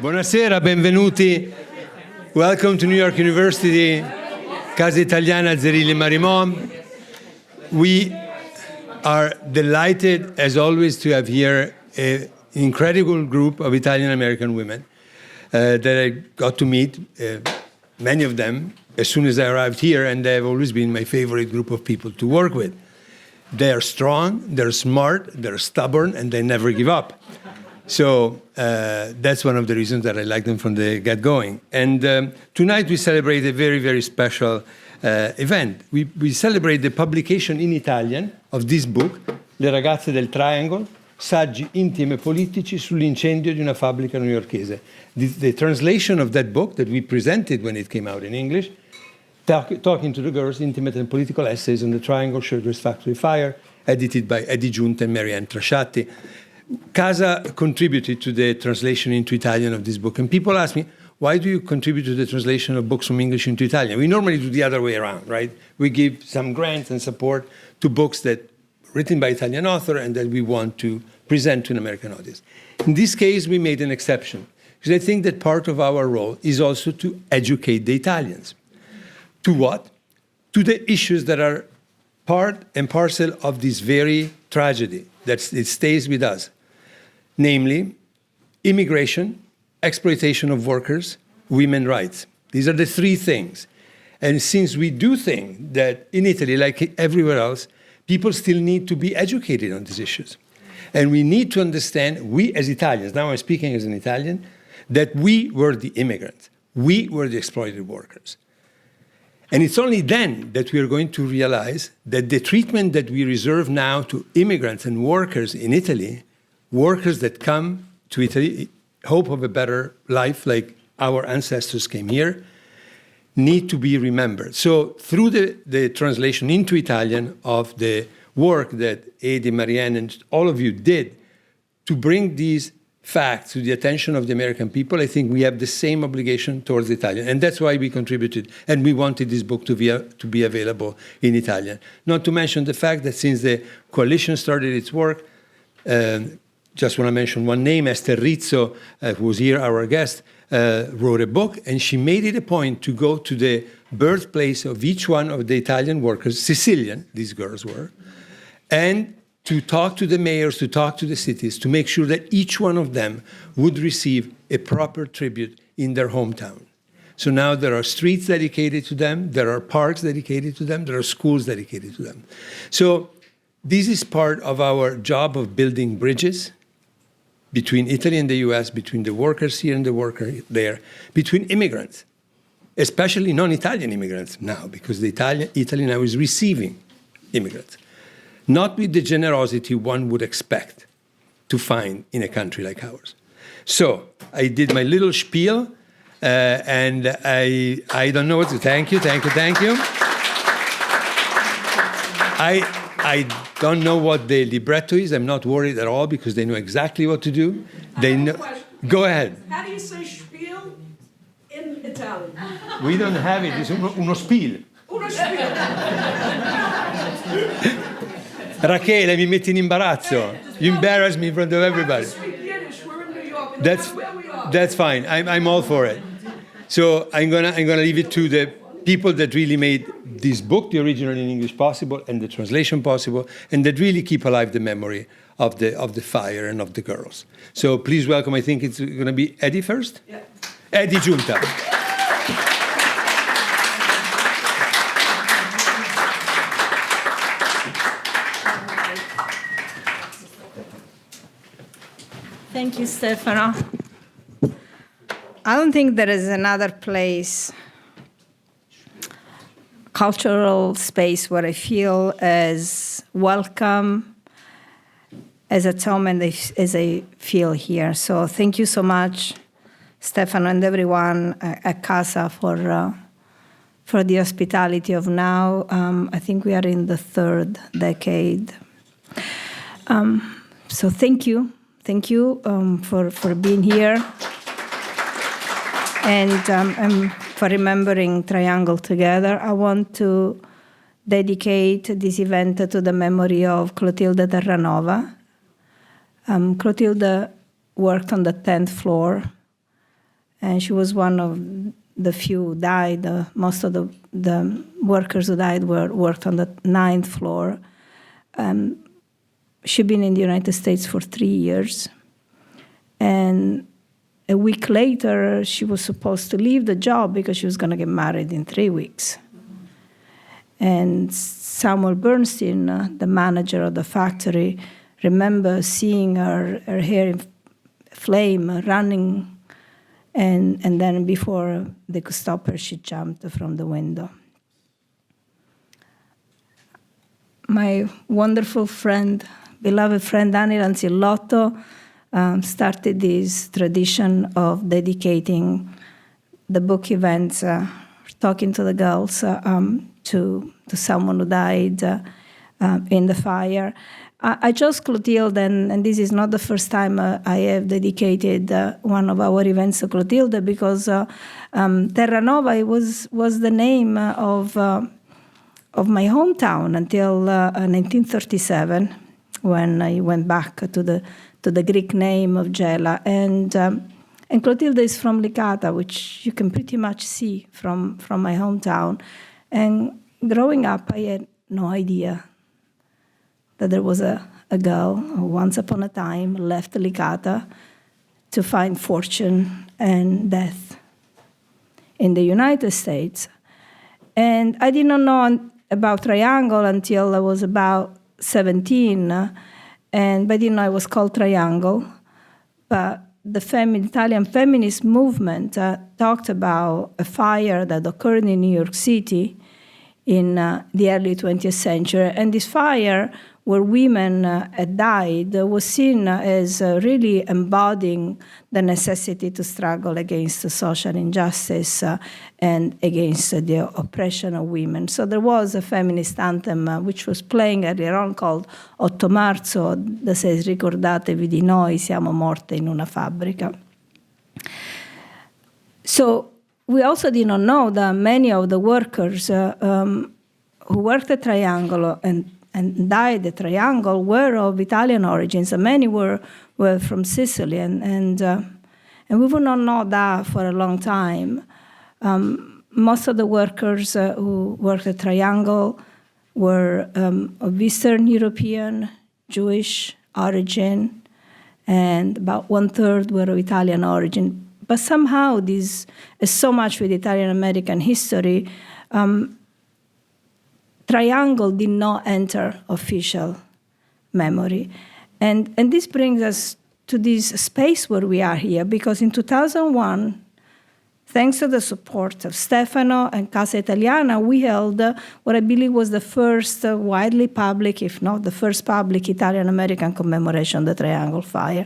Buonasera, benvenuti. Welcome to New York University, Casa Italiana, Zerilli-Marimò. We are delighted, as always, to have here an incredible group of Italian-American women that I got to meet, many of them, as soon as I arrived here, and they have always been my favorite group of people to work with. They are strong, they're smart, they're stubborn, and they never give up. So that's one of the reasons that I like them from the get-going. And tonight we celebrate a very, very special event. We celebrate the publication in Italian of this book, Le ragazze del Triangle, Saggi, intimi, politici, sull'incendio di una fabbrica newyorkese. The translation of that book that we presented when it came out in English, talking to the girls, intimate and political essays on the Triangle Shirtwaist factory fire, edited by Giunta and Marianne Trasciatti. Casa contributed to the translation into Italian of this book. And people ask me, why do you contribute to the translation of books from English into Italian? We normally do the other way around, right? We give some grants and support to books that are written by Italian author and that we want to present to an American audience. In this case, we made an exception, because I think that part of our role is also to educate the Italians. To what? To the issues that are part and parcel of this very tragedy that it stays with us. Namely, immigration, exploitation of workers, women's rights. These are the three things. And since we do think that in Italy, like everywhere else, people still need to be educated on these issues. And we need to understand, we as Italians, now I'm speaking as an Italian, that we were the immigrants. We were the exploited workers. And it's only then that we are going to realize that the treatment that we reserve now to immigrants and workers in Italy, workers that come to Italy, hope of a better life like our ancestors came here, need to be remembered. So through the translation into Italian of the work that Edi, Marianne, and all of you did to bring these facts to the attention of the American people, I think we have the same obligation towards Italian. And that's why we contributed, and we wanted this book to be available in Italian. Not to mention the fact that since the coalition started its work, just want to mention one name, Esther Rizzo, who was here, our guest, wrote a book, and she made it a point to go to the birthplace of each one of the Italian workers, Sicilian, these girls were, and to talk to the mayors, to talk to the cities, to make sure that each one of them would receive a proper tribute in their hometown. So now there are streets dedicated to them, there are parks dedicated to them, there are schools dedicated to them. So this is part of our job of building bridges between Italy and the US, between the workers here and the workers there, between immigrants, especially non-Italian immigrants now, because Italy now is receiving immigrants. Not with the generosity one would expect to find in a country like ours. So I did my little spiel, and I don't know what to thank you. I don't know what the libretto is. I'm not worried at all because they know exactly what to do. They know. Go ahead. How do you say spiel in Italian? We don't have it. It's uno spiel. Uno spiel. Rachele, mi metti in imbarazzo. You embarrass me in front of everybody. That's fine. I'm all for it. So I'm gonna leave it to the people that really made this book, the original in English, possible, and the translation possible, and that really keep alive the memory of the fire and of the girls. So please welcome. I think it's going to be Edi first. Yeah. Edi Giunta. Thank you, Stefano. I don't think there is another place, cultural space, where I feel as welcome, as at home, and as I feel here. So thank you so much, Stefano, and everyone at Casa for the hospitality of now. I think we are in the third decade. So thank you. Thank you for being here and for remembering Triangle together. I want to dedicate this event to the memory of Clotilde Terranova. Clotilde worked on the 10th floor and she was one of the few who died. Most of the workers who died worked on the 9th floor. She'd been in the United States for 3 years. And a week later, she was supposed to leave the job because she was going to get married in 3 weeks. And Samuel Bernstein, the manager of the factory, remember seeing her hair in flame, running, and then before they could stop her, she jumped from the window. My wonderful friend, beloved friend, Lanzillotto, started this tradition of dedicating the book events, talking to the girls, to someone who died in the fire. I chose Clotilde, and this is not the first time I have dedicated one of our events to Clotilde, because Terra Nova was the name of my hometown until 1937, when I went back to the Greek name of Gela. And Clotilde is from Licata, which you can pretty much see from my hometown. And growing up, I had no idea that there was a girl who once upon a time left Licata to find fortune and death in the United States. And I did not know about Triangle until I was about 17, and I didn't know it was called Triangle. But the Italian feminist movement talked about a fire that occurred in New York City in the early 20th century. And this fire, where women had died, was seen as really embodying the necessity to struggle against the social injustice and against the oppression of women. So there was a feminist anthem which was playing earlier on, called 8 Marzo, that says, ricordatevi di noi, siamo morte in una fabbrica. So we also did not know that many of the workers who worked at Triangle and died at Triangle were of Italian origins, and many were from Sicily, and we would not know that for a long time. Most of the workers who worked at Triangle were of Eastern European, Jewish origin, and about 1/3 were of Italian origin. But somehow this is so much with Italian American history. Triangle did not enter official memory. And this brings us to this space where we are here, because in 2001, thanks to the support of Stefano and Casa Italiana, we held what I believe was the first widely public, if not the first public, Italian-American commemoration of the Triangle Fire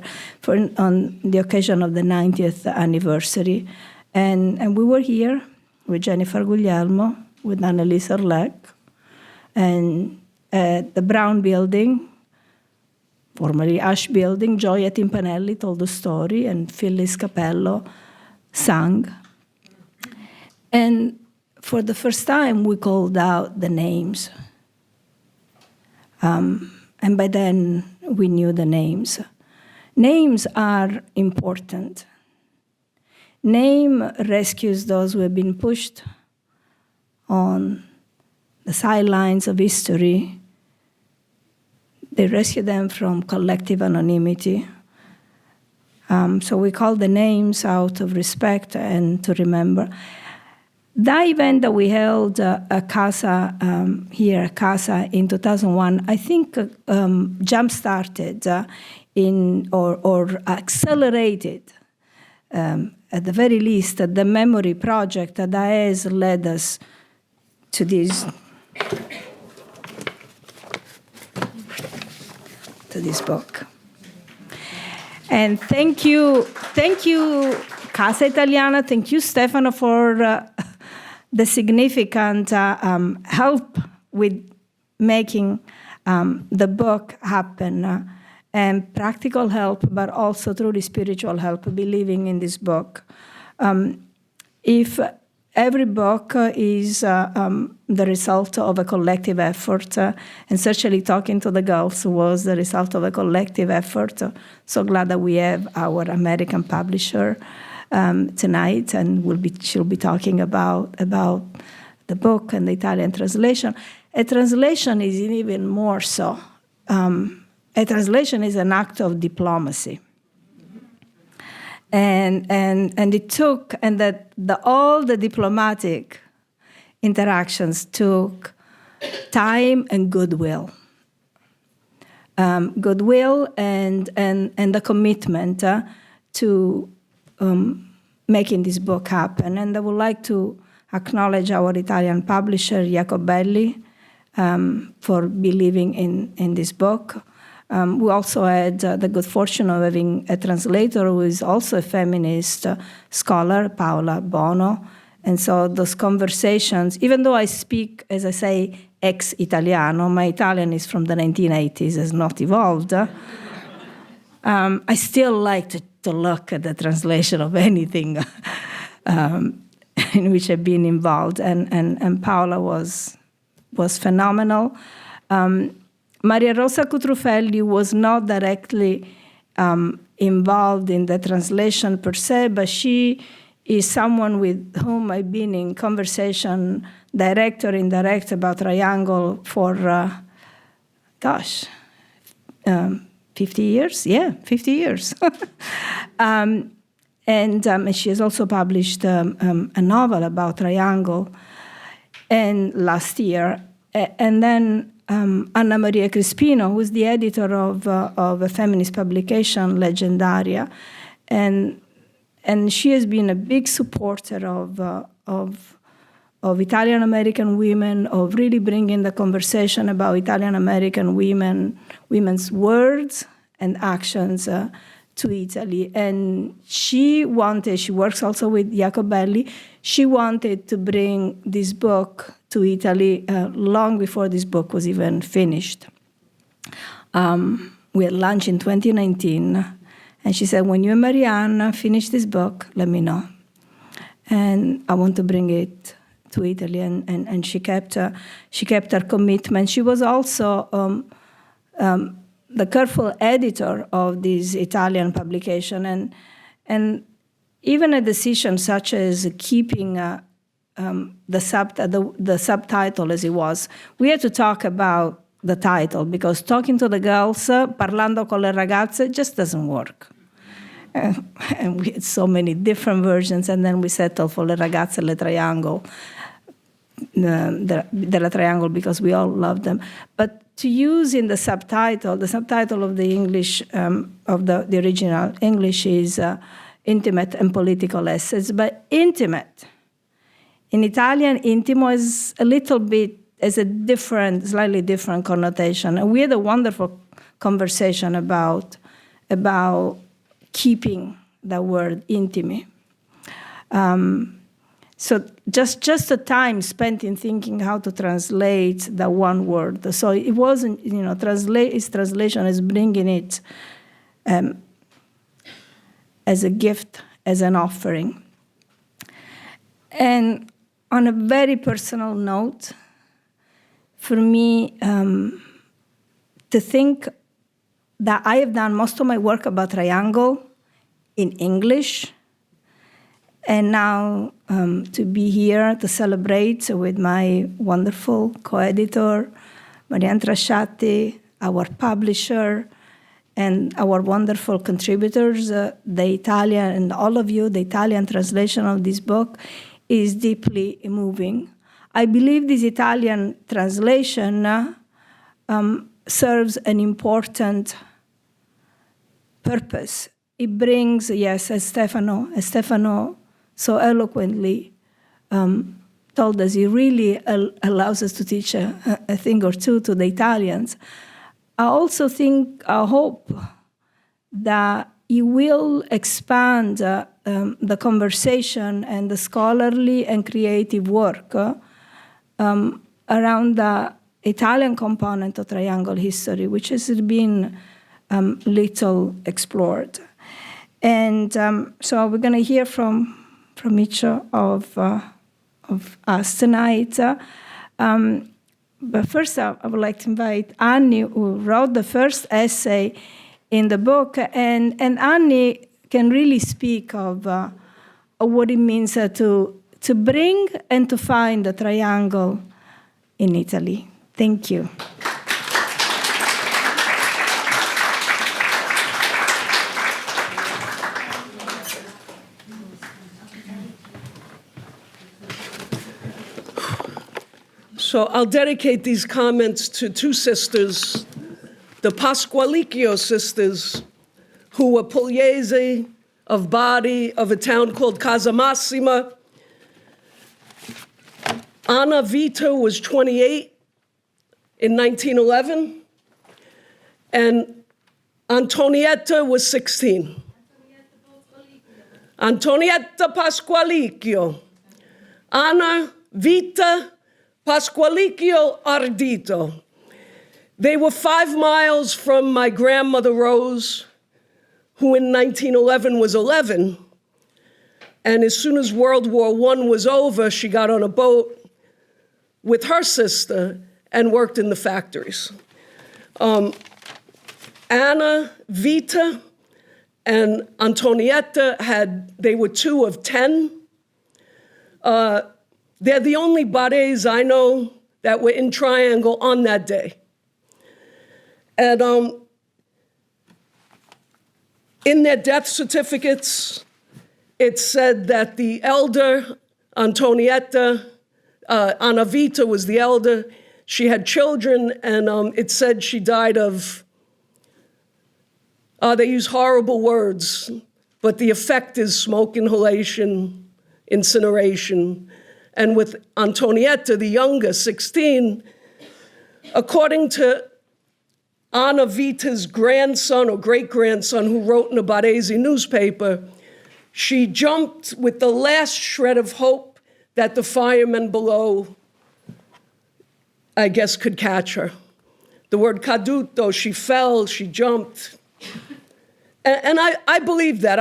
on the occasion of the 90th anniversary. And we were here with Jennifer Guglielmo, with Annalisa Orlec, and the Brown Building, formerly Ash Building, Gioia Timpanelli told the story, and Phyllis Capello sang. And for the first time, we called out the names. And by then, we knew the names. Names are important. Name rescues those who have been pushed on the sidelines of history. They rescue them from collective anonymity. So we call the names out of respect and to remember. That event that we held at Casa, here at Casa in 2001, I think jump-started or accelerated, at the very least, the memory project that has led us to this book. And thank you, Casa Italiana, thank you, Stefano, for the significant help with making the book happen, and practical help, but also truly spiritual help, believing in this book. If every book is the result of a collective effort, and certainly Talking to the Girls was the result of a collective effort. So glad that we have our American publisher tonight, and she'll be talking about the book and the Italian translation. A translation is even more so. A translation is an act of diplomacy. And it took, and that all the diplomatic interactions took time and goodwill. Goodwill and the commitment to making this book happen. And I would like to acknowledge our Italian publisher, Iacobelli, for believing in this book. We also had the good fortune of having a translator who is also a feminist scholar, Paola Bono. And so those conversations, even though I speak, as I say, ex-Italiano, my Italian is from the 1980s, has not evolved. I still like to look at the translation of anything in which I've been involved. And Paola was phenomenal. Maria Rosa Cutrufelli was not directly involved in the translation per se, but she is someone with whom I've been in conversation, direct or indirect, about Triangle for, 50 years? Yeah, 50 years. And she has also published a novel about Triangle last year. And then Anna Maria Crispino, who is the editor of a feminist publication, Leggendaria, and she has been a big supporter of Italian American women, of really bringing the conversation about Italian American women's words and actions to Italy. And she works also with Iacobelli, she wanted to bring this book to Italy long before this book was even finished. We had lunch in 2019, and she said, when you and Marianne finish this book, let me know. And I want to bring it to Italy, and she kept her commitment. She was also the careful editor of this Italian publication, and even a decision such as keeping the subtitle as it was. We had to talk about the title, because talking to the girls, parlando con le ragazze, just doesn't work. And we had so many different versions, and then we settled for le ragazze, le triangle, della Triangle, because we all love them. But to use in the subtitle of the English, of the original English is intimate and political essays, but intimate. In Italian, intimo is a little bit, has a slightly different connotation. And we had a wonderful conversation about keeping the word intimi. So just the time spent in thinking how to translate the one word. So it wasn't, his translation is bringing it as a gift, as an offering. And on a very personal note, for me, to think that I have done most of my work about Triangle in English, and now to be here to celebrate with my wonderful co-editor, Marianne Trasciatti, our publisher, and our wonderful contributors, the Italian, and all of you, the Italian translation of this book is deeply moving. I believe this Italian translation serves an important purpose. It brings, yes, as Stefano so eloquently told us, it really allows us to teach a thing or two to the Italians. I also hope that it will expand the conversation and the scholarly and creative work around the Italian component of Triangle history, which has been little explored. And so we're going to hear from each of us tonight. But first, I would like to invite Annie, who wrote the first essay in the book. And Annie can really speak of of what it means to bring and to find a triangle in Italy. Thank you. So I'll dedicate these comments to two sisters, the Pasqualicchio sisters, who were Pugliese of Bari, of a town called Casa Massima. Anna Vita was 28 in 1911, and Antonietta was 16. Antonietta Pasqualicchio. Anna Vita Pasqualicchio Ardito. They were 5 miles from my grandmother Rose, who in 1911 was 11. And as soon as World War I was over, she got on a boat with her sister and worked in the factories. Anna, Vita, and Antonietta they were 2 of 10. They're the only Barese I know that were in Triangle on that day. And in their death certificates, it said that the elder, Antonietta, Anna Vita was the elder. She had children, and it said she died of, they use horrible words, but the effect is smoke inhalation, incineration. And with Antonietta, the younger, 16, according to Anna Vita's grandson or great-grandson who wrote in a Barese newspaper, she jumped with the last shred of hope that the firemen below, I guess, could catch her. The word caduto, she fell, she jumped. And I believe that.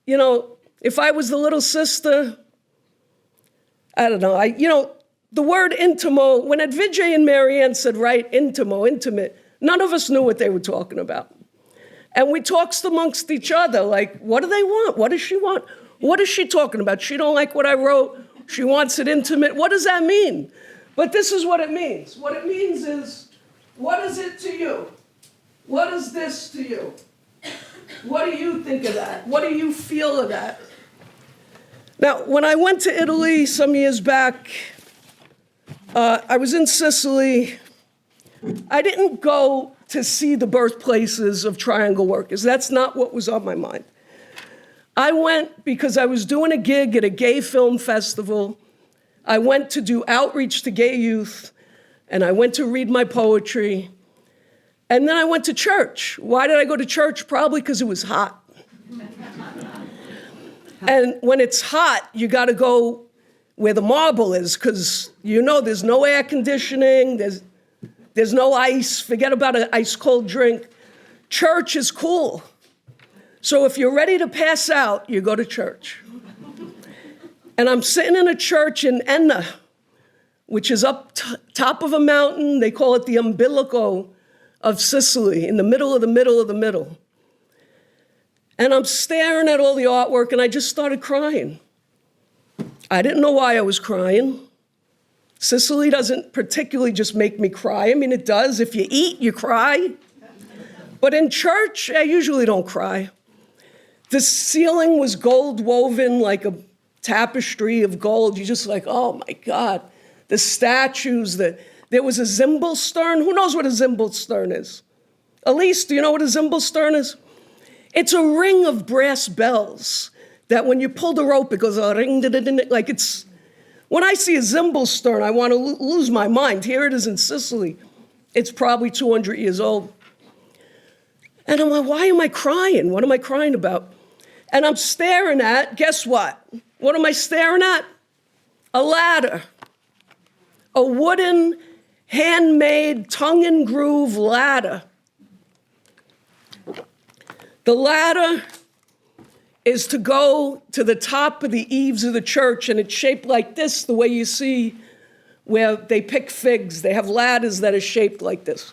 If I was the little sister, I don't know. The word intimo, when Edvige and Marianne said, right, intimo, intimate, none of us knew what they were talking about. And we talked amongst each other, like, what do they want? What does she want? What is she talking about? She don't like what I wrote. She wants it intimate. What does that mean? But this is what it means. What it means is, what is it to you? What is this to you? What do you think of that? What do you feel of that? Now, when I went to Italy some years back, I was in Sicily. I didn't go to see the birthplaces of triangle workers. That's not what was on my mind. I went because I was doing a gig at a gay film festival. I went to do outreach to gay youth, and I went to read my poetry. And then I went to church. Why did I go to church? Probably because it was hot. And when it's hot, you got to go where the marble is, because there's no air conditioning, there's no ice. Forget about an ice cold drink. Church is cool. So if you're ready to pass out, you go to church. And I'm sitting in a church in Enna, which is up top of a mountain. They call it the umbilico of Sicily, in the middle of the middle of the middle. And I'm staring at all the artwork, and I just started crying. I didn't know why I was crying. Sicily doesn't particularly just make me cry. I mean, it does. If you eat, you cry. But in church, I usually don't cry. The ceiling was gold woven like a tapestry of gold. You're just like, oh my God. The statues, there was a Zimbelstern. Who knows what a Zimbelstern is? Elise, do you know what a Zimbelstern is? It's a ring of brass bells that when you pull the rope, it goes a ring, like it's, when I see a Zimbelstern, I want to lose my mind. Here it is in Sicily. It's probably 200 years old. And I'm like, why am I crying? What am I crying about? And I'm staring at, guess what? What am I staring at? A ladder. A wooden, handmade, tongue-and-groove ladder. The ladder is to go to the top of the eaves of the church, and it's shaped like this, the way you see where they pick figs. They have ladders that are shaped like this.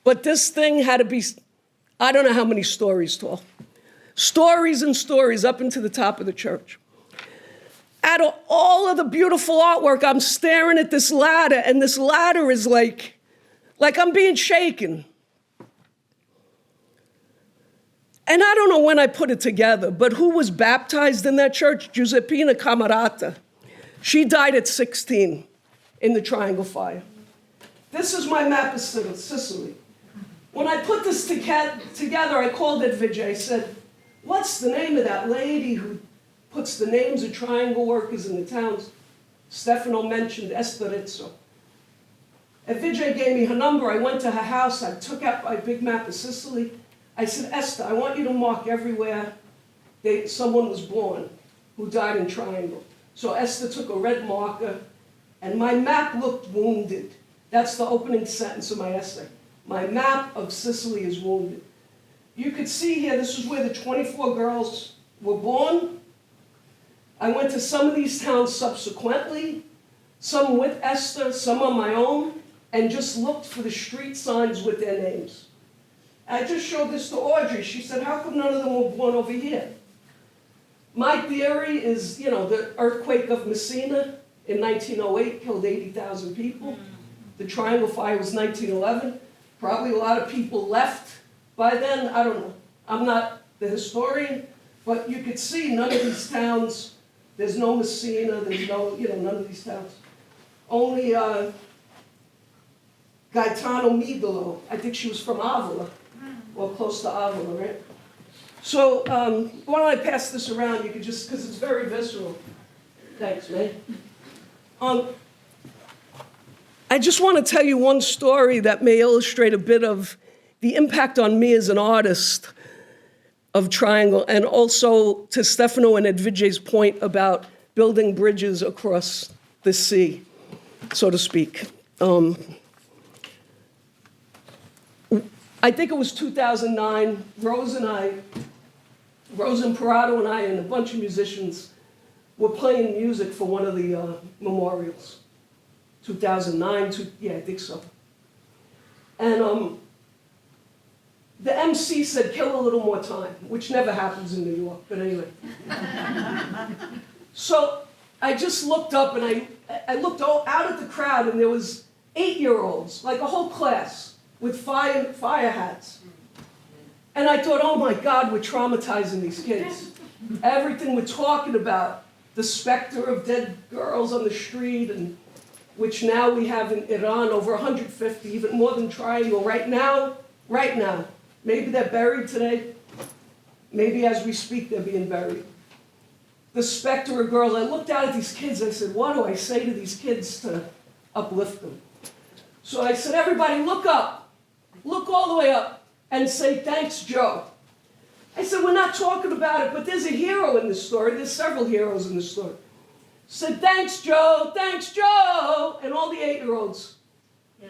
But this thing had to be, I don't know how many stories tall. Stories and stories up into the top of the church. out of all of the beautiful artwork, I'm staring at this ladder, and this ladder is like I'm being shaken. And I don't know when I put it together, but who was baptized in that church? Giuseppina Camerata. She died at 16 in the Triangle Fire. This is my map of Sicily. When I put this together, I called Edvige. I said, what's the name of that lady who puts the names of triangle workers in the towns? Stefano mentioned Esterizzo. Edvige gave me her number. I went to her house. I took out my big map of Sicily. I said, Esther, I want you to mark everywhere someone was born who died in triangle. So Esther took a red marker, and my map looked wounded. That's the opening sentence of my essay. My map of Sicily is wounded. You could see here, this is where the 24 girls were born. I went to some of these towns subsequently, some with Esther, some on my own, and just looked for the street signs with their names. I just showed this to Audrey. She said, how come none of them were born over here? My theory is, the earthquake of Messina in 1908 killed 80,000 people. The Triangle Fire was 1911. Probably a lot of people left by then. I don't know. I'm not the historian, but you could see none of these towns. There's no Messina. There's no, none of these towns. Only Gaetano Midolo. I think she was from Avila, or close to Avila, right? So why don't I pass this around? You could just, because it's very visceral. Thanks, man. I just want to tell you one story that may illustrate a bit of the impact on me as an artist of Triangle, and also to Stefano and Edvige's point about building bridges across the sea, so to speak. I think it was 2009, Rose Imparato and I and a bunch of musicians were playing music for one of the memorials. 2009, yeah, I think so. And the MC said, kill a little more time, which never happens in New York, but anyway. So I just looked up and I looked out at the crowd, and there was 8-year-olds, like a whole class, with fire hats. And I thought, oh my God, we're traumatizing these kids. Everything we're talking about, the specter of dead girls on the street, and which now we have in Iran, over 150, even more than Triangle. Right now, maybe they're buried today. Maybe as we speak, they're being buried. The specter of girls. I looked out at these kids, I said, what do I say to these kids to uplift them? So I said, everybody look up. Look all the way up and say, thanks, Joe. I said, we're not talking about it, but there's a hero in this story. There's several heroes in this story. Said, thanks, Joe, and all the 8-year-olds. Yeah.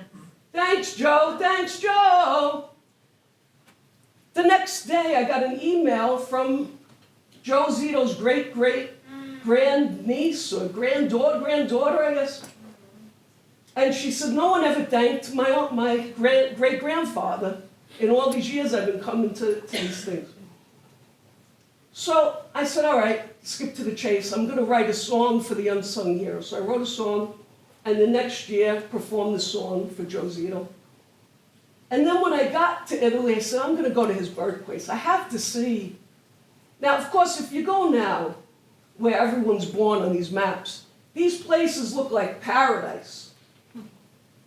Thanks, Joe, thanks, Joe. The next day, I got an email from Joe Zito's great-great-grandniece, or granddaughter, I guess. And she said, no one ever thanked my great-grandfather in all these years I've been coming to these things. So I said, all right, skip to the chase. I'm going to write a song for the unsung heroes. So I wrote a song, and the next year performed the song for Joe Zito. And then when I got to Italy, I said, I'm going to go to his birthplace. I have to see. Now, of course, if you go now, where everyone's born on these maps, these places look like paradise.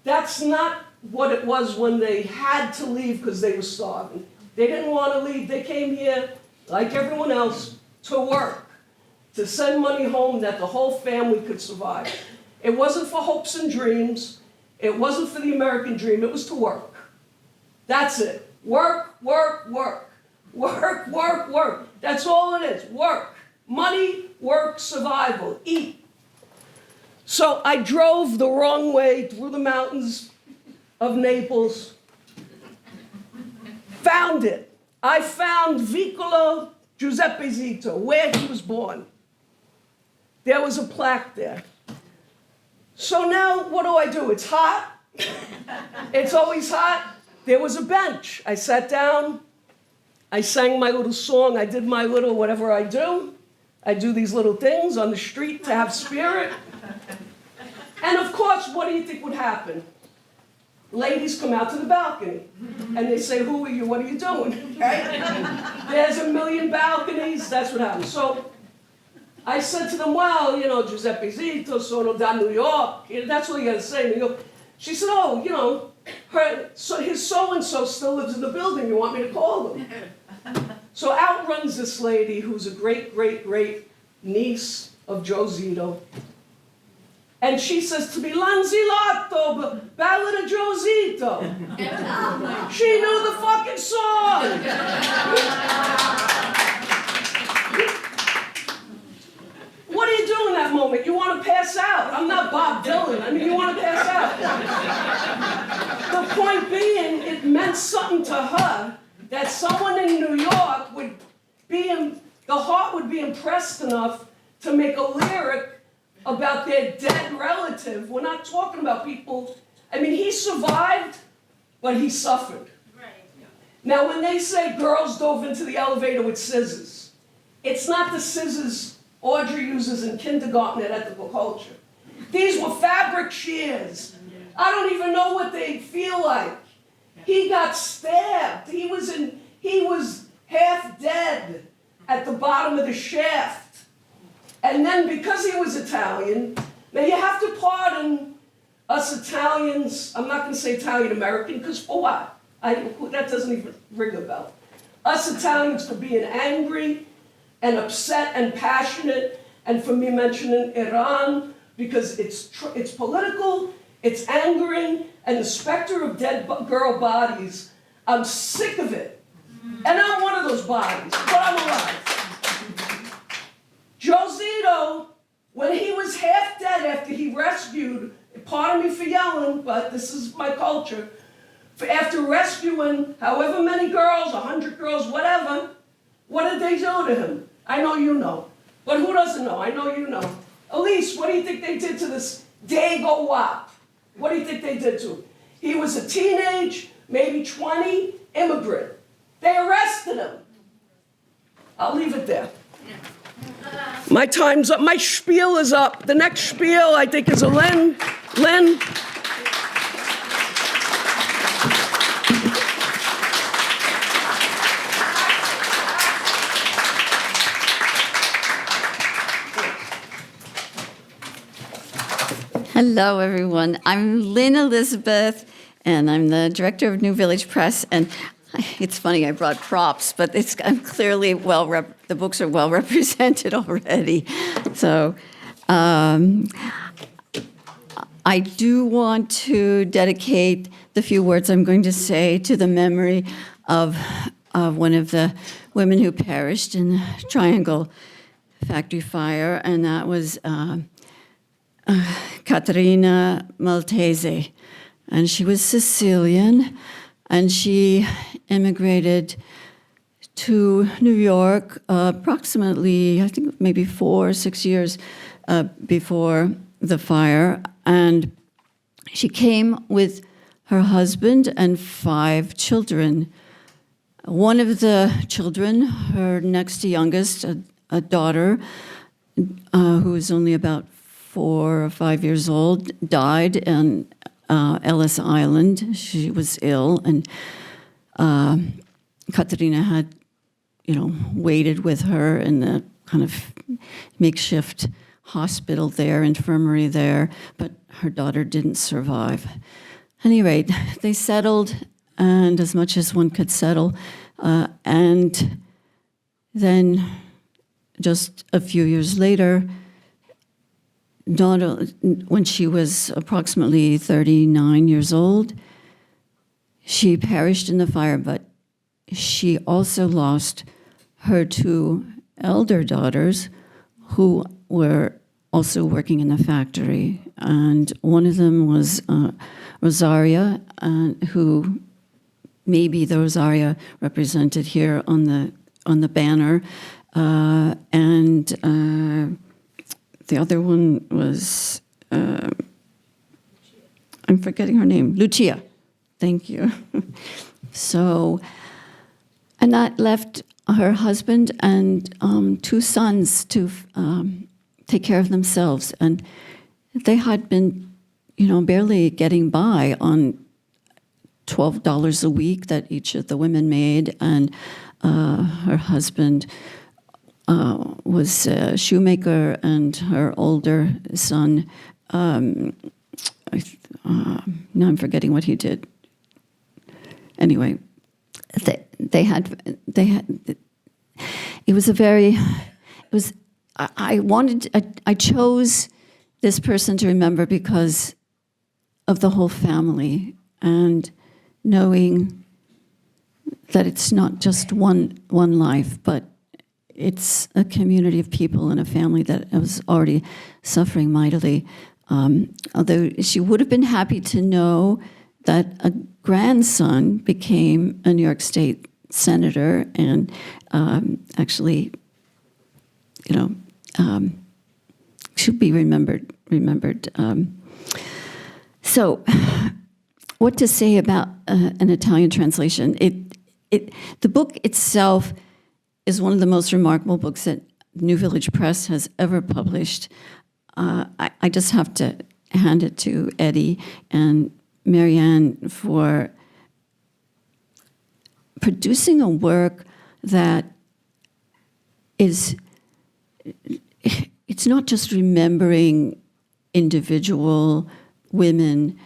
That's not what it was when they had to leave because they were starving. They didn't want to leave. They came here, like everyone else, to work, to send money home that the whole family could survive. It wasn't for hopes and dreams. It wasn't for the American dream. It was to work. That's it. Work, work, work. Work, work, work. That's all it is. Work. Money, work, survival. Eat. So I drove the wrong way through the mountains of Naples. Found it. I found Vicolo Giuseppe Zito, where he was born. There was a plaque there. So now what do? It's hot. It's always hot. There was a bench. I sat down. I sang my little song. I did my little whatever I do. I do these little things on the street to have spirit. And of course, what do you think would happen? Ladies come out to the balcony and they say, who are you? What are you doing? Right? There's a million balconies. That's what happens. So I said to them, well, you know, Giuseppe Zito, sono da New York. That's what you got to say, New York. She said, oh, you know, his so-and-so still lives in the building. You want me to call them? So out runs this lady who's a great, great, great niece of Joe Zito. And she says to me, Lanzillotto, Ballad of Joe Zito. She knew the fucking song. What do you do in that moment? You want to pass out. I'm not Bob Dylan. I mean, you want to pass out. The point being, it meant something to her that someone in New York would be, the heart would be impressed enough to make a lyric about their dead relative. We're not talking about people, I mean, he survived, but he suffered. Right. Now, when they say girls dove into the elevator with scissors, it's not the scissors Audrey uses in kindergarten at ethical culture. These were fabric shears. I don't even know what they feel like. He got stabbed. He was half dead at the bottom of the shaft. And then because he was Italian, now you have to pardon us Italians, I'm not going to say Italian-American, because for what? That doesn't even ring a bell. Us Italians for being angry and upset and passionate, and for me mentioning Iran, because it's political, it's angering, and the specter of dead girl bodies, I'm sick of it. And I'm one of those bodies, but I'm alive. Joe Zito, when he was half dead after he rescued, pardon me for yelling, but this is my culture, after rescuing however many girls, 100 girls, whatever, what did they do to him? I know you know, but who doesn't know? I know you know. Elise, what do you think they did to this Dago Wap? What do you think they did to him? He was a teenage, maybe 20, immigrant. They arrested him. I'll leave it there. My time's up. My spiel is up. The next spiel, I think, is a Lynne. Lynne. Hello, everyone. I'm Lynne Elizabeth, and I'm the director of New Village Press. And it's funny, I brought props, but I'm clearly the books are well represented already. So I do want to dedicate the few words I'm going to say to the memory of one of the women who perished in the Triangle factory fire, and that was Caterina Maltese. And she was Sicilian, and she immigrated to New York approximately, I think, maybe 4 or 6 years before the fire. And she came with her husband and 5 children. One of the children, her next to youngest, a daughter who was only about 4 or 5 years old, died in Ellis Island. She was ill, and Caterina had, waited with her in the kind of makeshift hospital there, infirmary there, but her daughter didn't survive. At any rate, they settled, and as much as one could settle, and then just a few years later, when she was approximately 39 years old, she perished in the fire, but she also lost her 2 elder daughters who were also working in the factory. And one of them was Rosaria, who may be the Rosaria represented here on the banner, and the other one was, I'm forgetting her name, Lucia. Thank you. So, and that left her husband and 2 sons to take care of themselves. And they had been, barely getting by on $12 a week that each of the women made. And her husband was a shoemaker, and her older son, now I'm forgetting what he did. Anyway, they had, it was I chose this person to remember because of the whole family, and knowing that it's not just one life, but it's a community of people and a family that was already suffering mightily. Although she would have been happy to know that a grandson became a New York State senator, and actually, should be remembered. So, what to say about an Italian translation? The book itself is one of the most remarkable books that New Village Press has ever published. I just have to hand it to Eddie and Marianne for producing a work that is, it's not just remembering individual women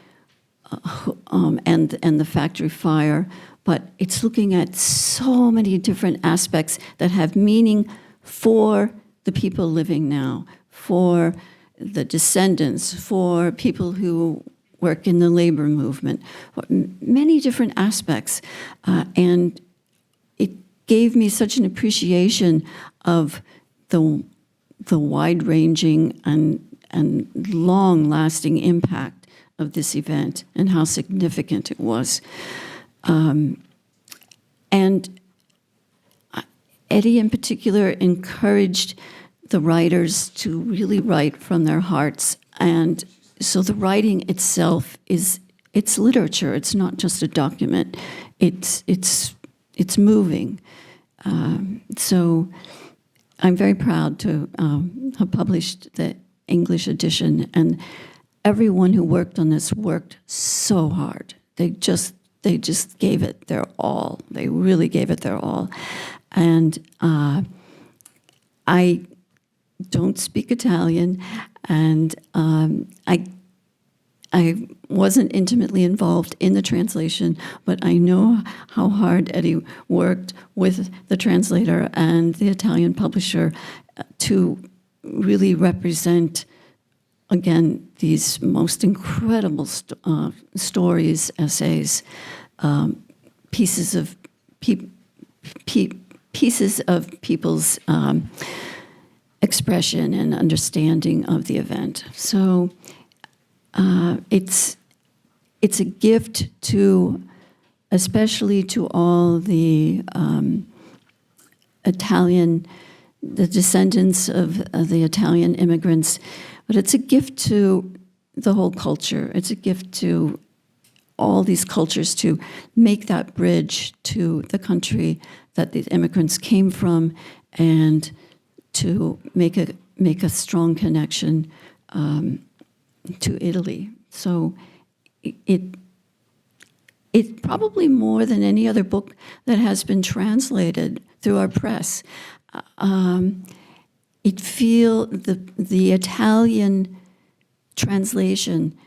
and the factory fire, but it's looking at so many different aspects that have meaning for the people living now, for the descendants, for people who work in the labor movement, many different aspects. And it gave me such an appreciation of the wide-ranging and long-lasting impact of this event and how significant it was. And Eddie in particular encouraged the writers to really write from their hearts. And so the writing itself it's literature. It's not just a document. It's moving. So I'm very proud to have published the English edition, and everyone who worked on this worked so hard. They just gave it their all. They really gave it their all. And I don't speak Italian, and I wasn't intimately involved in the translation, but I know how hard Eddie worked with the translator and the Italian publisher to really represent, again, these most incredible stories, essays, pieces of people's expression and understanding of the event. So it's a gift to, especially to all the the descendants of the Italian immigrants, but it's a gift to the whole culture. It's a gift to all these cultures to make that bridge to the country that the immigrants came from, and to make a strong connection to Italy. So it probably more than any other book that has been translated through our press. The Italian translation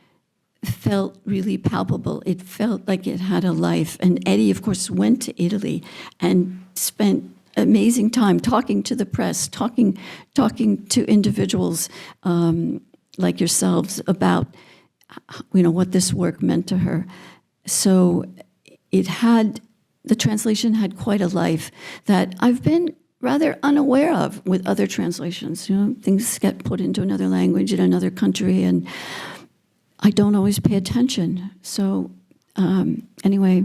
felt really palpable. It felt like it had a life. And Eddie, of course, went to Italy and spent amazing time talking to the press, talking to individuals like yourselves about what this work meant to her. So the translation had quite a life that I've been rather unaware of with other translations. Things get put into another language in another country, and I don't always pay attention. So anyway,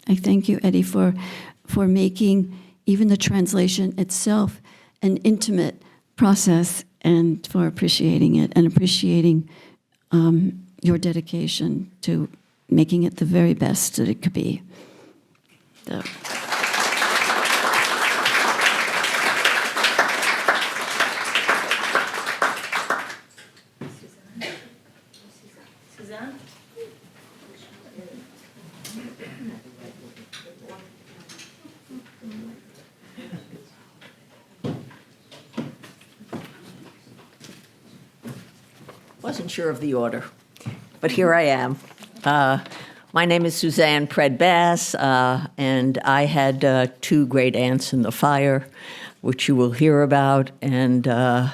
I thank you, Eddie, for making even the translation itself an intimate process, and for appreciating it and appreciating your dedication to making it the very best that it could be. So. Wasn't sure of the order, but here I am. My name is Suzanne Pred-Bass, and I had 2 great aunts in the fire, which you will hear about, and I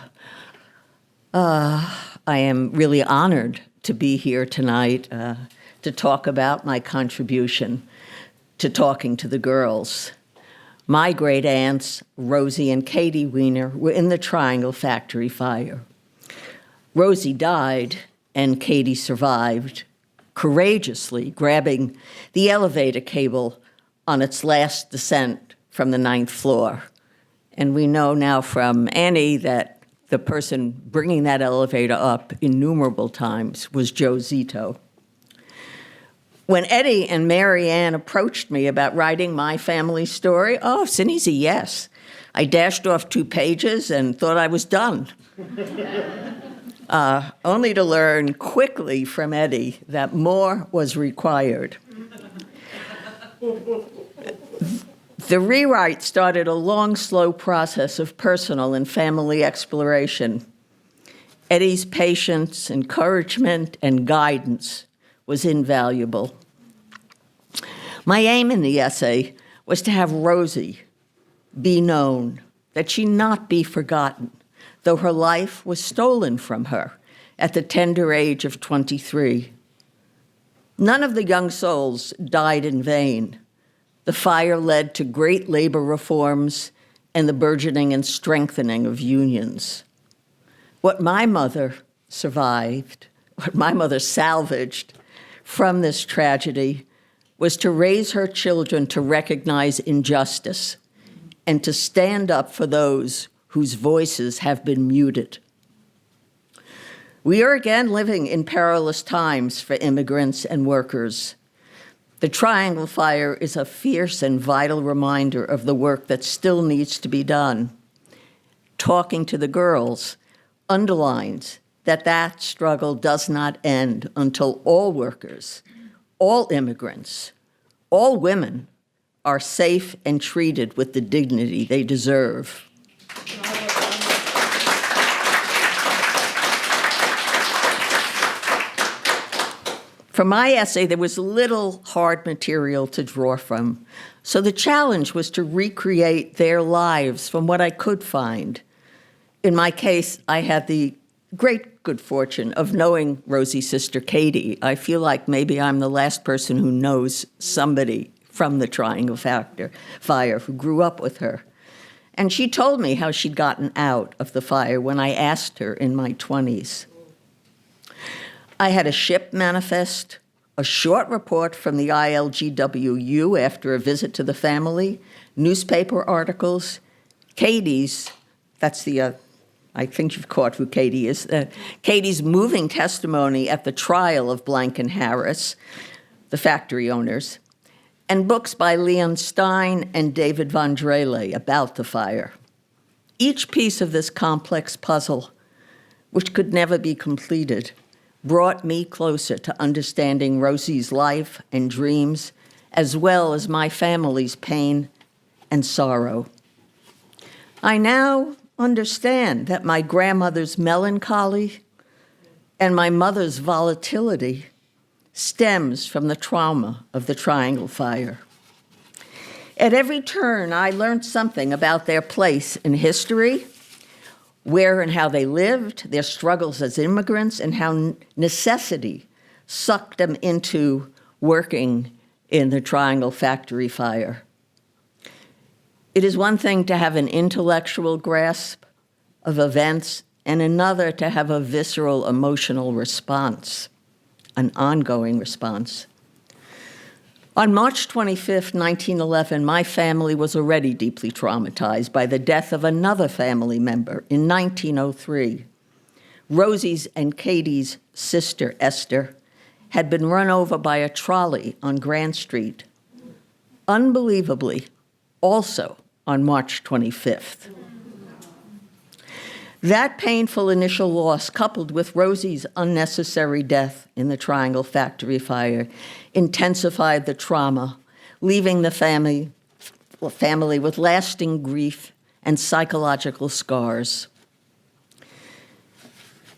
am really honored to be here tonight to talk about my contribution to talking to the girls. My great aunts, Rosie and Katie Weiner, were in the Triangle Factory fire. Rosie died, and Katie survived, courageously grabbing the elevator cable on its last descent from the 9th floor. And we know now from Annie that the person bringing that elevator up innumerable times was Joe Zito. When Eddie and Mary Ann approached me about writing my family story, oh, it's an easy yes. I dashed off 2 pages and thought I was done. Only to learn quickly from Eddie that more was required. The rewrite started a long, slow process of personal and family exploration. Eddie's patience, encouragement, and guidance was invaluable. My aim in the essay was to have Rosie be known, that she not be forgotten, though her life was stolen from her at the tender age of 23. None of the young souls died in vain. The fire led to great labor reforms and the burgeoning and strengthening of unions. What my mother survived, what my mother salvaged from this tragedy was to raise her children to recognize injustice and to stand up for those whose voices have been muted. We are again living in perilous times for immigrants and workers. The Triangle Fire is a fierce and vital reminder of the work that still needs to be done. Talking to the girls underlines that that struggle does not end until all workers, all immigrants, all women are safe and treated with the dignity they deserve. For my essay, there was little hard material to draw from, so the challenge was to recreate their lives from what I could find. In my case, I had the great good fortune of knowing Rosie's sister, Katie. I feel like maybe I'm the last person who knows somebody from the Triangle Fire who grew up with her. And she told me how she'd gotten out of the fire when I asked her in my 20s. I had a ship manifest, a short report from the ILGWU after a visit to the family, newspaper articles, Katie's, that's the, I think you've caught who Katie is, Katie's moving testimony at the trial of Blank and Harris, the factory owners, and books by Leon Stein and David Von Drele about the fire. Each piece of this complex puzzle, which could never be completed, brought me closer to understanding Rosie's life and dreams, as well as my family's pain and sorrow. I now understand that my grandmother's melancholy and my mother's volatility stems from the trauma of the Triangle Fire. At every turn, I learned something about their place in history, where and how they lived, their struggles as immigrants, and how necessity sucked them into working in the Triangle Factory fire. It is one thing to have an intellectual grasp of events, and another to have a visceral emotional response, an ongoing response. On March 25th, 1911, my family was already deeply traumatized by the death of another family member in 1903. Rosie's and Katie's sister, Esther, had been run over by a trolley on Grand Street. Unbelievably, also on March 25th. That painful initial loss, coupled with Rosie's unnecessary death in the Triangle Factory fire, intensified the trauma, leaving the family with lasting grief and psychological scars.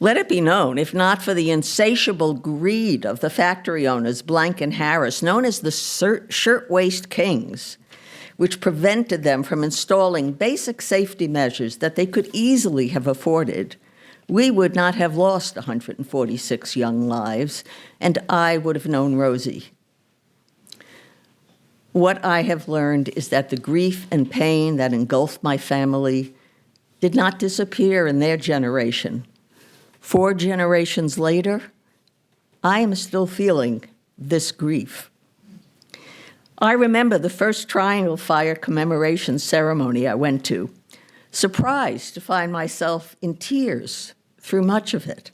Let it be known, if not for the insatiable greed of the factory owners, Blank and Harris, known as the Shirtwaist Kings, which prevented them from installing basic safety measures that they could easily have afforded, we would not have lost 146 young lives, and I would have known Rosie. What I have learned is that the grief and pain that engulfed my family did not disappear in their generation. 4 generations later, I am still feeling this grief. I remember the first Triangle Fire commemoration ceremony I went to, surprised to find myself in tears through much of it.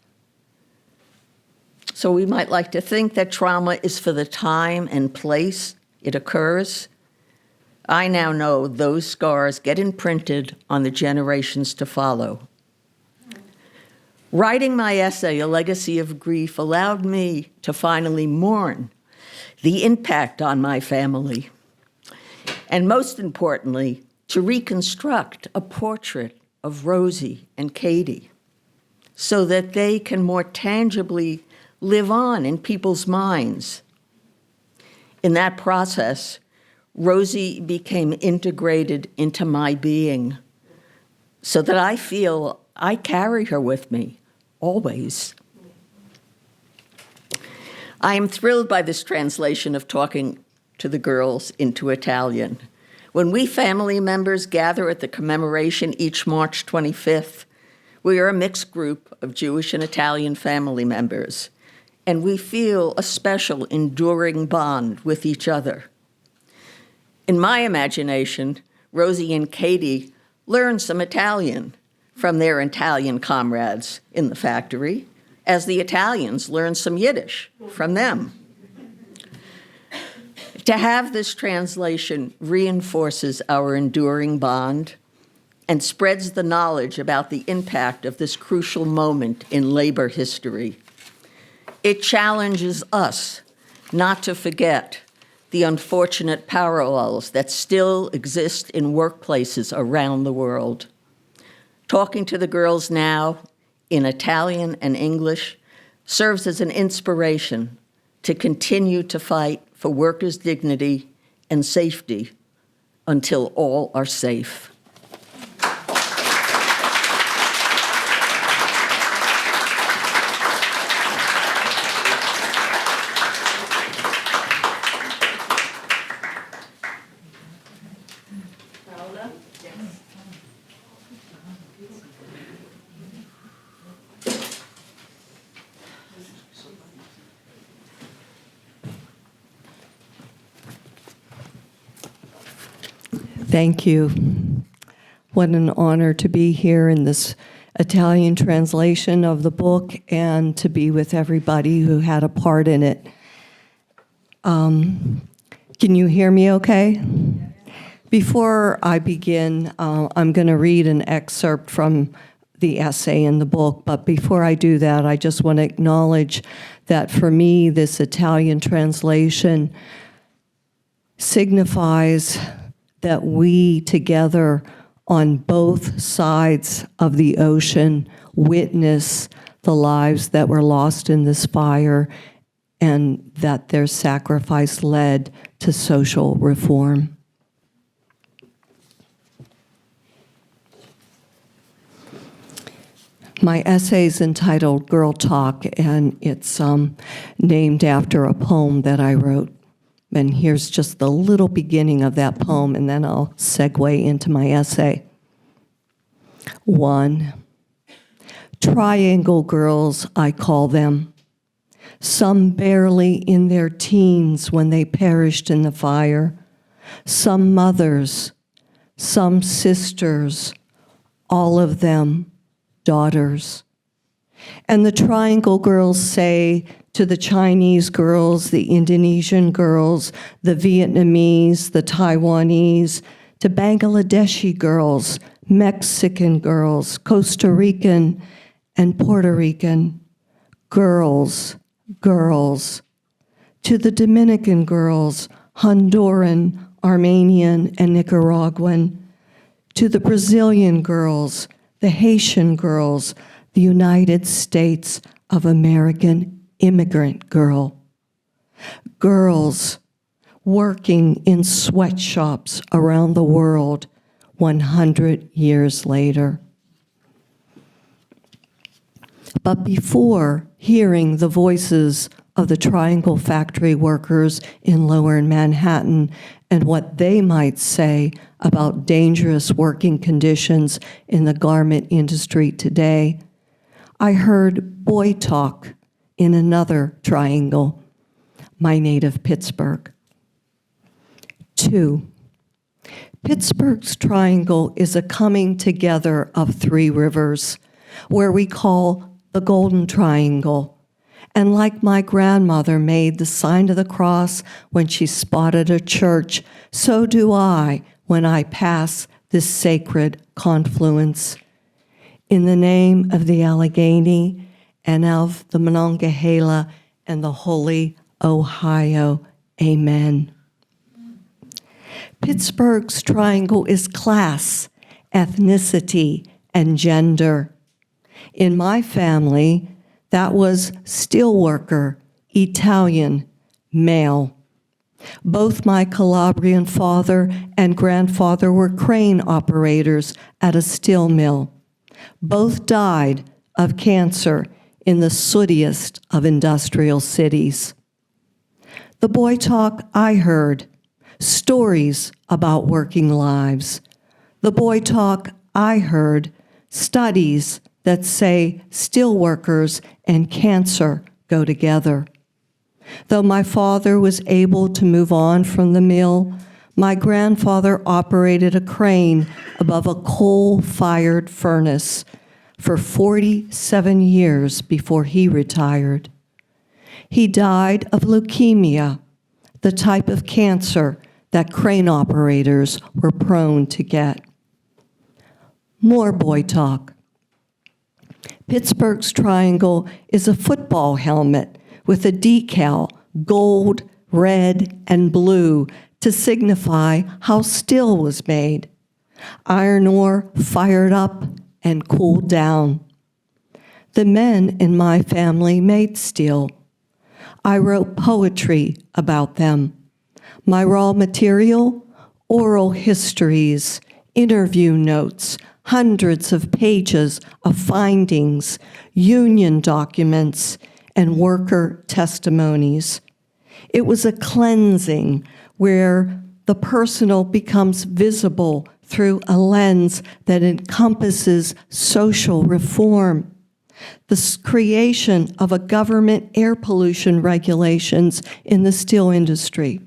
So we might like to think that trauma is for the time and place it occurs. I now know those scars get imprinted on the generations to follow. Writing my essay, A Legacy of Grief, allowed me to finally mourn the impact on my family, and most importantly, to reconstruct a portrait of Rosie and Katie so that they can more tangibly live on in people's minds. In that process, Rosie became integrated into my being so that I feel I carry her with me, always. I am thrilled by this translation of Talking to the Girls into Italian. When we family members gather at the commemoration each March 25th, we are a mixed group of Jewish and Italian family members, and we feel a special, enduring bond with each other. In my imagination, Rosie and Katie learned some Italian from their Italian comrades in the factory, as the Italians learned some Yiddish from them. To have this translation reinforces our enduring bond and spreads the knowledge about the impact of this crucial moment in labor history. It challenges us not to forget the unfortunate parallels that still exist in workplaces around the world. Talking to the Girls now in Italian and English serves as an inspiration to continue to fight for workers' dignity and safety until all are safe. Thank you. What an honor to be here in this Italian translation of the book and to be with everybody who had a part in it. Can you hear me okay? Before I begin, I'm going to read an excerpt from the essay in the book, but before I do that, I just want to acknowledge that for me, this Italian translation signifies that we together on both sides of the ocean witness the lives that were lost in this fire and that their sacrifice led to social reform. My essay is entitled Girl Talk, and it's named after a poem that I wrote. And here's just the little beginning of that poem, and then I'll segue into my essay. 1. Triangle girls, I call them. Some barely in their teens when they perished in the fire. Some mothers, some sisters, all of them daughters. And the triangle girls say to the Chinese girls, the Indonesian girls, the Vietnamese, the Taiwanese, to Bangladeshi girls, Mexican girls, Costa Rican and Puerto Rican, girls, girls, to the Dominican girls, Honduran, Armenian, and Nicaraguan, to the Brazilian girls, the Haitian girls, the United States of American immigrant girl. Girls working in sweatshops around the world 100 years later. But before hearing the voices of the Triangle factory workers in Lower Manhattan and what they might say about dangerous working conditions in the garment industry today, I heard boy talk in another triangle, my native Pittsburgh. 2. Pittsburgh's triangle is a coming together of three rivers, where we call the Golden Triangle. And like my grandmother made the sign of the cross when she spotted a church, so do I when I pass this sacred confluence. In the name of the Allegheny and of the Monongahela and the Holy Ohio, amen. Pittsburgh's triangle is class, ethnicity, and gender. In my family, that was steelworker, Italian, male. Both my Calabrian father and grandfather were crane operators at a steel mill. Both died of cancer in the sootiest of industrial cities. The boy talk I heard, stories about working lives. The boy talk I heard, studies that say steelworkers and cancer go together. Though my father was able to move on from the mill, my grandfather operated a crane above a coal-fired furnace for 47 years before he retired. He died of leukemia, the type of cancer that crane operators were prone to get. More boy talk. Pittsburgh's triangle is a football helmet with a decal, gold, red, and blue, to signify how steel was made. Iron ore fired up and cooled down. The men in my family made steel. I wrote poetry about them. My raw material, oral histories, interview notes, hundreds of pages of findings, union documents, and worker testimonies. It was a cleansing where the personal becomes visible through a lens that encompasses social reform. The creation of a government air pollution regulations in the steel industry.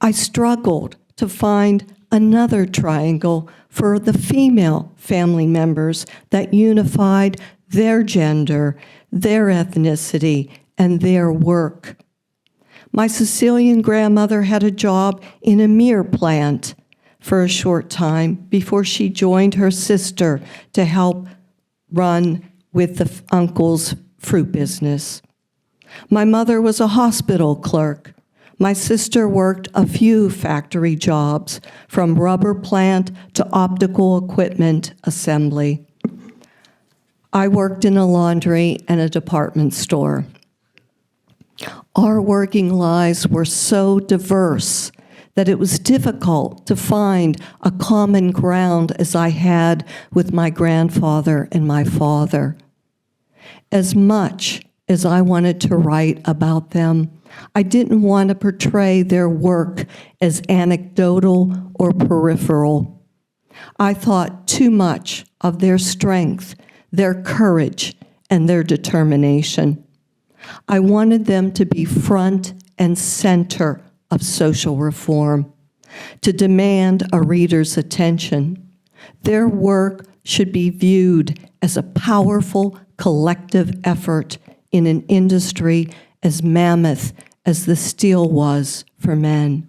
I struggled to find another triangle for the female family members that unified their gender, their ethnicity, and their work. My Sicilian grandmother had a job in a mirror plant for a short time before she joined her sister to help run with the uncle's fruit business. My mother was a hospital clerk. My sister worked a few factory jobs, from rubber plant to optical equipment assembly. I worked in a laundry and a department store. Our working lives were so diverse that it was difficult to find a common ground as I had with my grandfather and my father. As much as I wanted to write about them, I didn't want to portray their work as anecdotal or peripheral. I thought too much of their strength, their courage, and their determination. I wanted them to be front and center of social reform, to demand a reader's attention. Their work should be viewed as a powerful collective effort in an industry as mammoth as the steel was for men.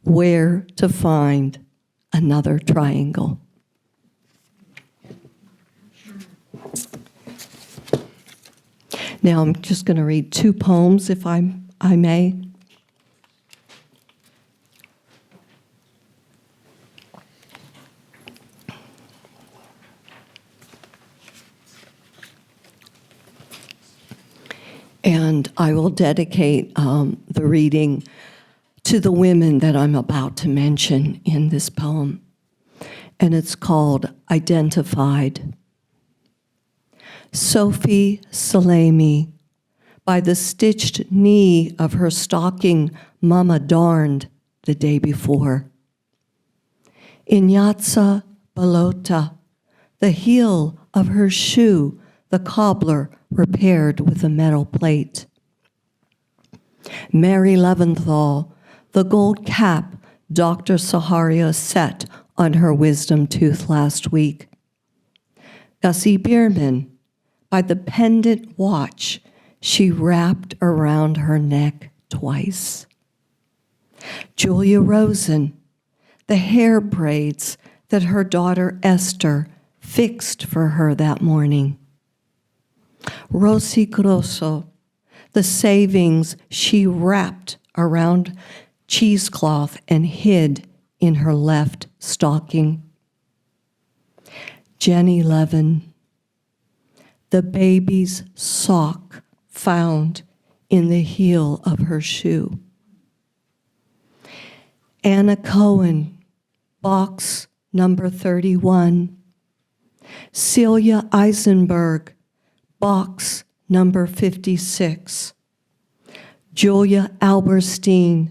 Where to find another triangle? Now I'm just going to read two poems, if I may. And I will dedicate the reading to the women that I'm about to mention in this poem. And it's called Identified. Sophie Salemi, by the stitched knee of her stocking Mama darned the day before. Ignazza Balota, the heel of her shoe the cobbler repaired with a metal plate. Mary Leventhal, the gold cap Dr. Saharia set on her wisdom tooth last week. Gussie Bierman, by the pendant watch she wrapped around her neck twice. Julia Rosen, the hair braids that her daughter Esther fixed for her that morning. Rosi Grosso, the savings she wrapped around cheesecloth and hid in her left stocking. Jenny Levin, the baby's sock found in the heel of her shoe. Anna Cohen, box number 31. Celia Eisenberg, box number 56. Julia Alberstein,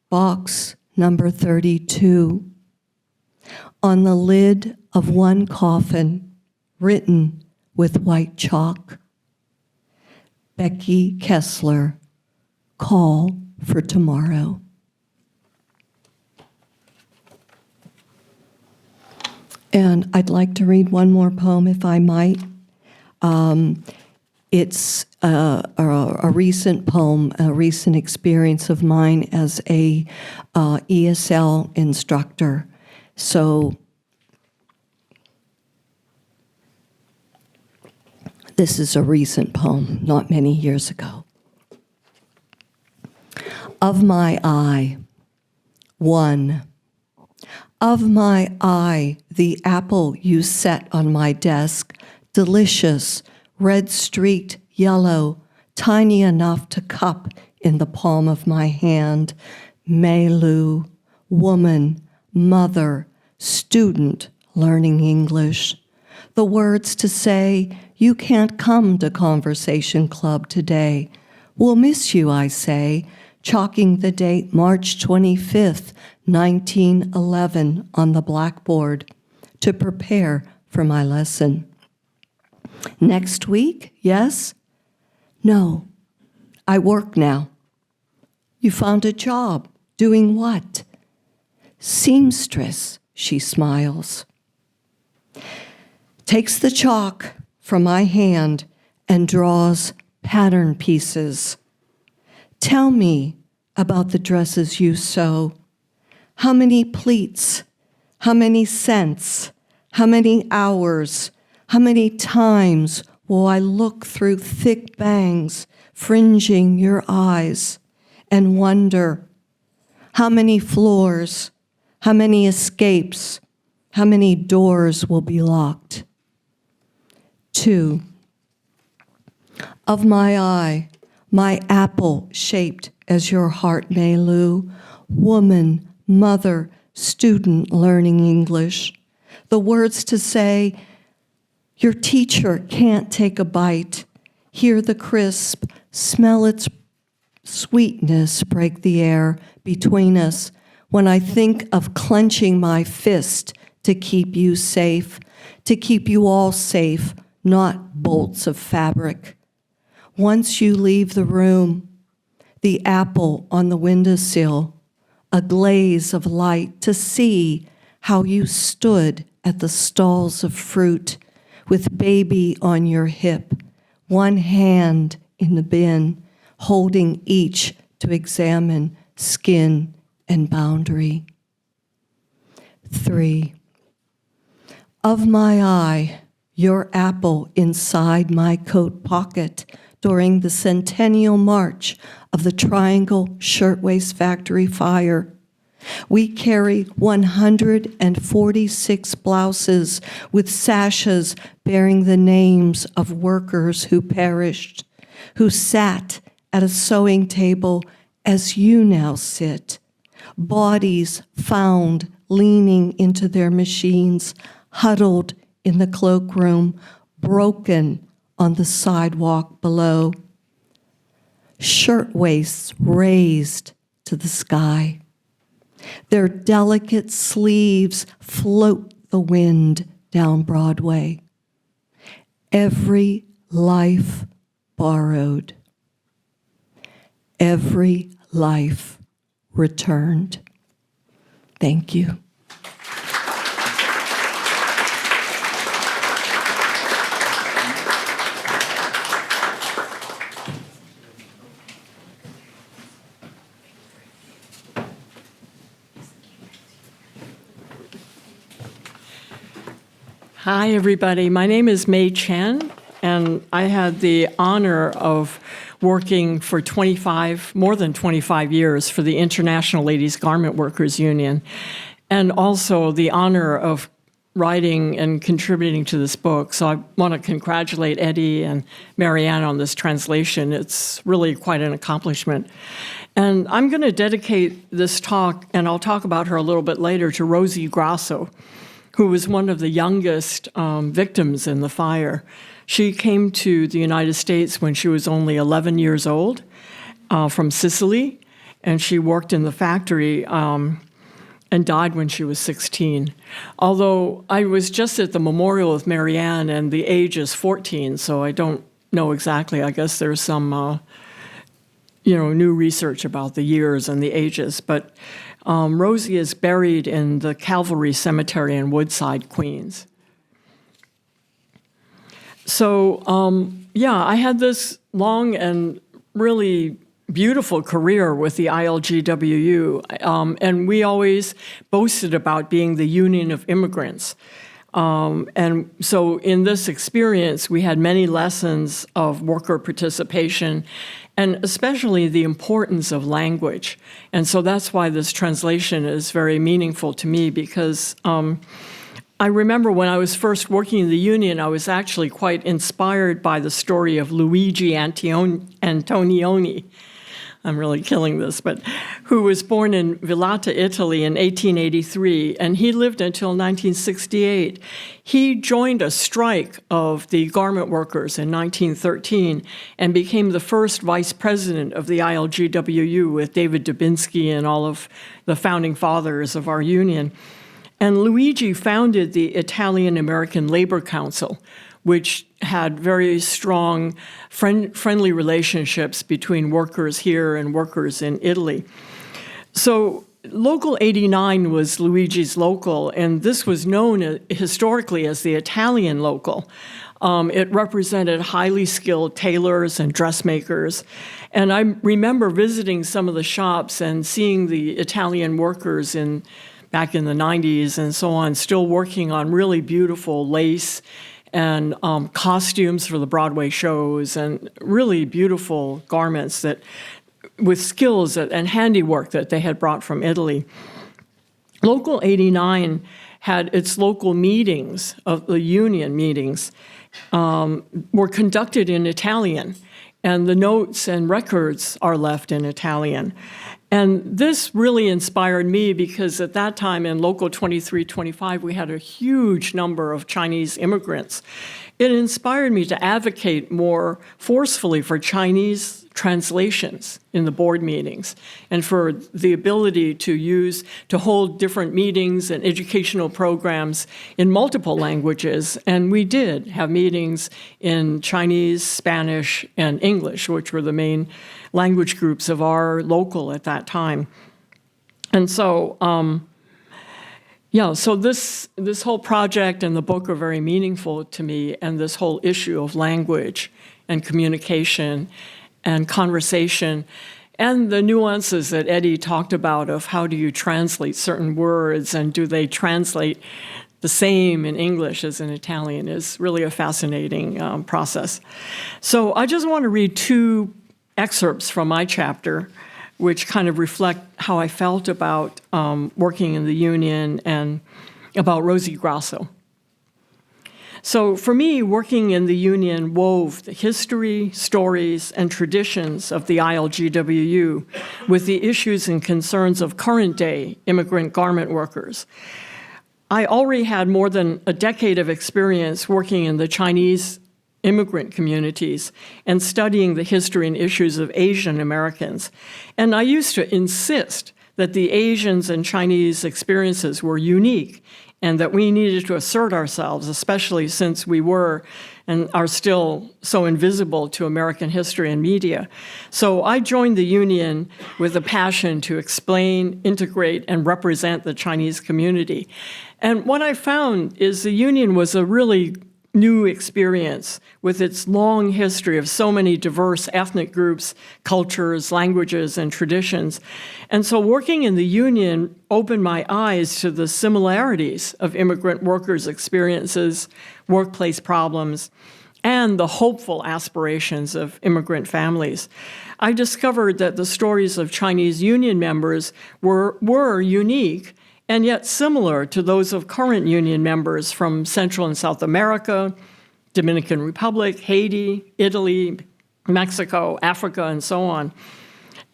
box number 32. On the lid of one coffin, written with white chalk, Becky Kessler, call for tomorrow. And I'd like to read one more poem, if I might. It's a recent poem, a recent experience of mine as a ESL instructor. So this is a recent poem, not many years ago. Of my eye, 1. Of my eye, the apple you set on my desk, delicious, red-streaked yellow, tiny enough to cup in the palm of my hand. Melu, woman, mother, student learning English. The words to say, you can't come to Conversation Club today. We'll miss you, I say, chalking the date March 25th, 1911 on the blackboard to prepare for my lesson. Next week, yes? No, I work now. You found a job. Doing what? Seamstress, she smiles. Takes the chalk from my hand and draws pattern pieces. Tell me about the dresses you sew. How many pleats? How many cents? How many hours? How many times will I look through thick bangs fringing your eyes and wonder how many floors, how many escapes, how many doors will be locked? 2. Of my eye, my apple shaped as your heart, Melu, woman, mother, student learning English. The words to say, your teacher can't take a bite, hear the crisp, smell its sweetness break the air between us when I think of clenching my fist to keep you safe, to keep you all safe, not bolts of fabric. Once you leave the room, the apple on the windowsill, a glaze of light to see how you stood at the stalls of fruit with baby on your hip, one hand in the bin, holding each to examine skin and boundary. 3. Of my eye, your apple inside my coat pocket during the centennial march of the Triangle Shirtwaist Factory fire. We carry 146 blouses with sashes bearing the names of workers who perished. who sat at a sewing table as you now sit, bodies found leaning into their machines, huddled in the cloakroom, broken on the sidewalk below. Shirtwaists raised to the sky. Their delicate sleeves float the wind down Broadway. Every life borrowed. Every life returned. Thank you. Hi, everybody. My name is May Chen, and I had the honor of working for more than 25 years for the International Ladies Garment Workers Union, and also the honor of writing and contributing to this book. So I want to congratulate Eddie and Marianne on this translation. It's really quite an accomplishment. And I'm going to dedicate this talk, and I'll talk about her a little bit later, to Rosie Grasso, who was one of the youngest victims in the fire. She came to the United States when she was only 11 years old from Sicily, and she worked in the factory and died when she was 16. Although I was just at the memorial with Marianne, and the age is 14, so I don't know exactly. I guess there's some new research about the years and the ages, but Rosie is buried in the Calvary Cemetery in Woodside, Queens. So, I had this long and really beautiful career with the ILGWU, and we always boasted about being the Union of Immigrants. And so in this experience, we had many lessons of worker participation, and especially the importance of language. And so that's why this translation is very meaningful to me, because I remember when I was first working in the union, I was actually quite inspired by the story of Luigi Antonioni. I'm really killing this, but who was born in Villata, Italy in 1883, and he lived until 1968. He joined a strike of the garment workers in 1913 and became the first vice president of the ILGWU with David Dubinsky and all of the founding fathers of our union. And Luigi founded the Italian American Labor Council, which had very strong friendly relationships between workers here and workers in Italy. So Local 89 was Luigi's local, and this was known historically as the Italian local. It represented highly skilled tailors and dressmakers. And I remember visiting some of the shops and seeing the Italian workers back in the 90s and so on, still working on really beautiful lace and costumes for the Broadway shows, and really beautiful garments with skills and handiwork that they had brought from Italy. Local 89 had its local meetings, of the union meetings, were conducted in Italian, and the notes and records are left in Italian. And this really inspired me, because at that time in Local 2325, we had a huge number of Chinese immigrants. It inspired me to advocate more forcefully for Chinese translations in the board meetings, and for the ability to hold different meetings and educational programs in multiple languages. And we did have meetings in Chinese, Spanish, and English, which were the main language groups of our local at that time. And so, so this whole project and the book are very meaningful to me, and this whole issue of language and communication and conversation, and the nuances that Eddie talked about of how do you translate certain words, and do they translate the same in English as in Italian, is really a fascinating process. So I just want to read two excerpts from my chapter, which kind of reflect how I felt about working in the union and about Rosie Grasso. So for me, working in the union wove the history, stories, and traditions of the ILGWU with the issues and concerns of current-day immigrant garment workers. I already had more than a decade of experience working in the Chinese immigrant communities and studying the history and issues of Asian Americans. And I used to insist that the Asians and Chinese experiences were unique and that we needed to assert ourselves, especially since we were and are still so invisible to American history and media. So I joined the union with a passion to explain, integrate, and represent the Chinese community. And what I found is the union was a really new experience with its long history of so many diverse ethnic groups, cultures, languages, and traditions. And so working in the union opened my eyes to the similarities of immigrant workers' experiences, workplace problems, and the hopeful aspirations of immigrant families. I discovered that the stories of Chinese union members were unique and yet similar to those of current union members from Central and South America, Dominican Republic, Haiti, Italy, Mexico, Africa, and so on.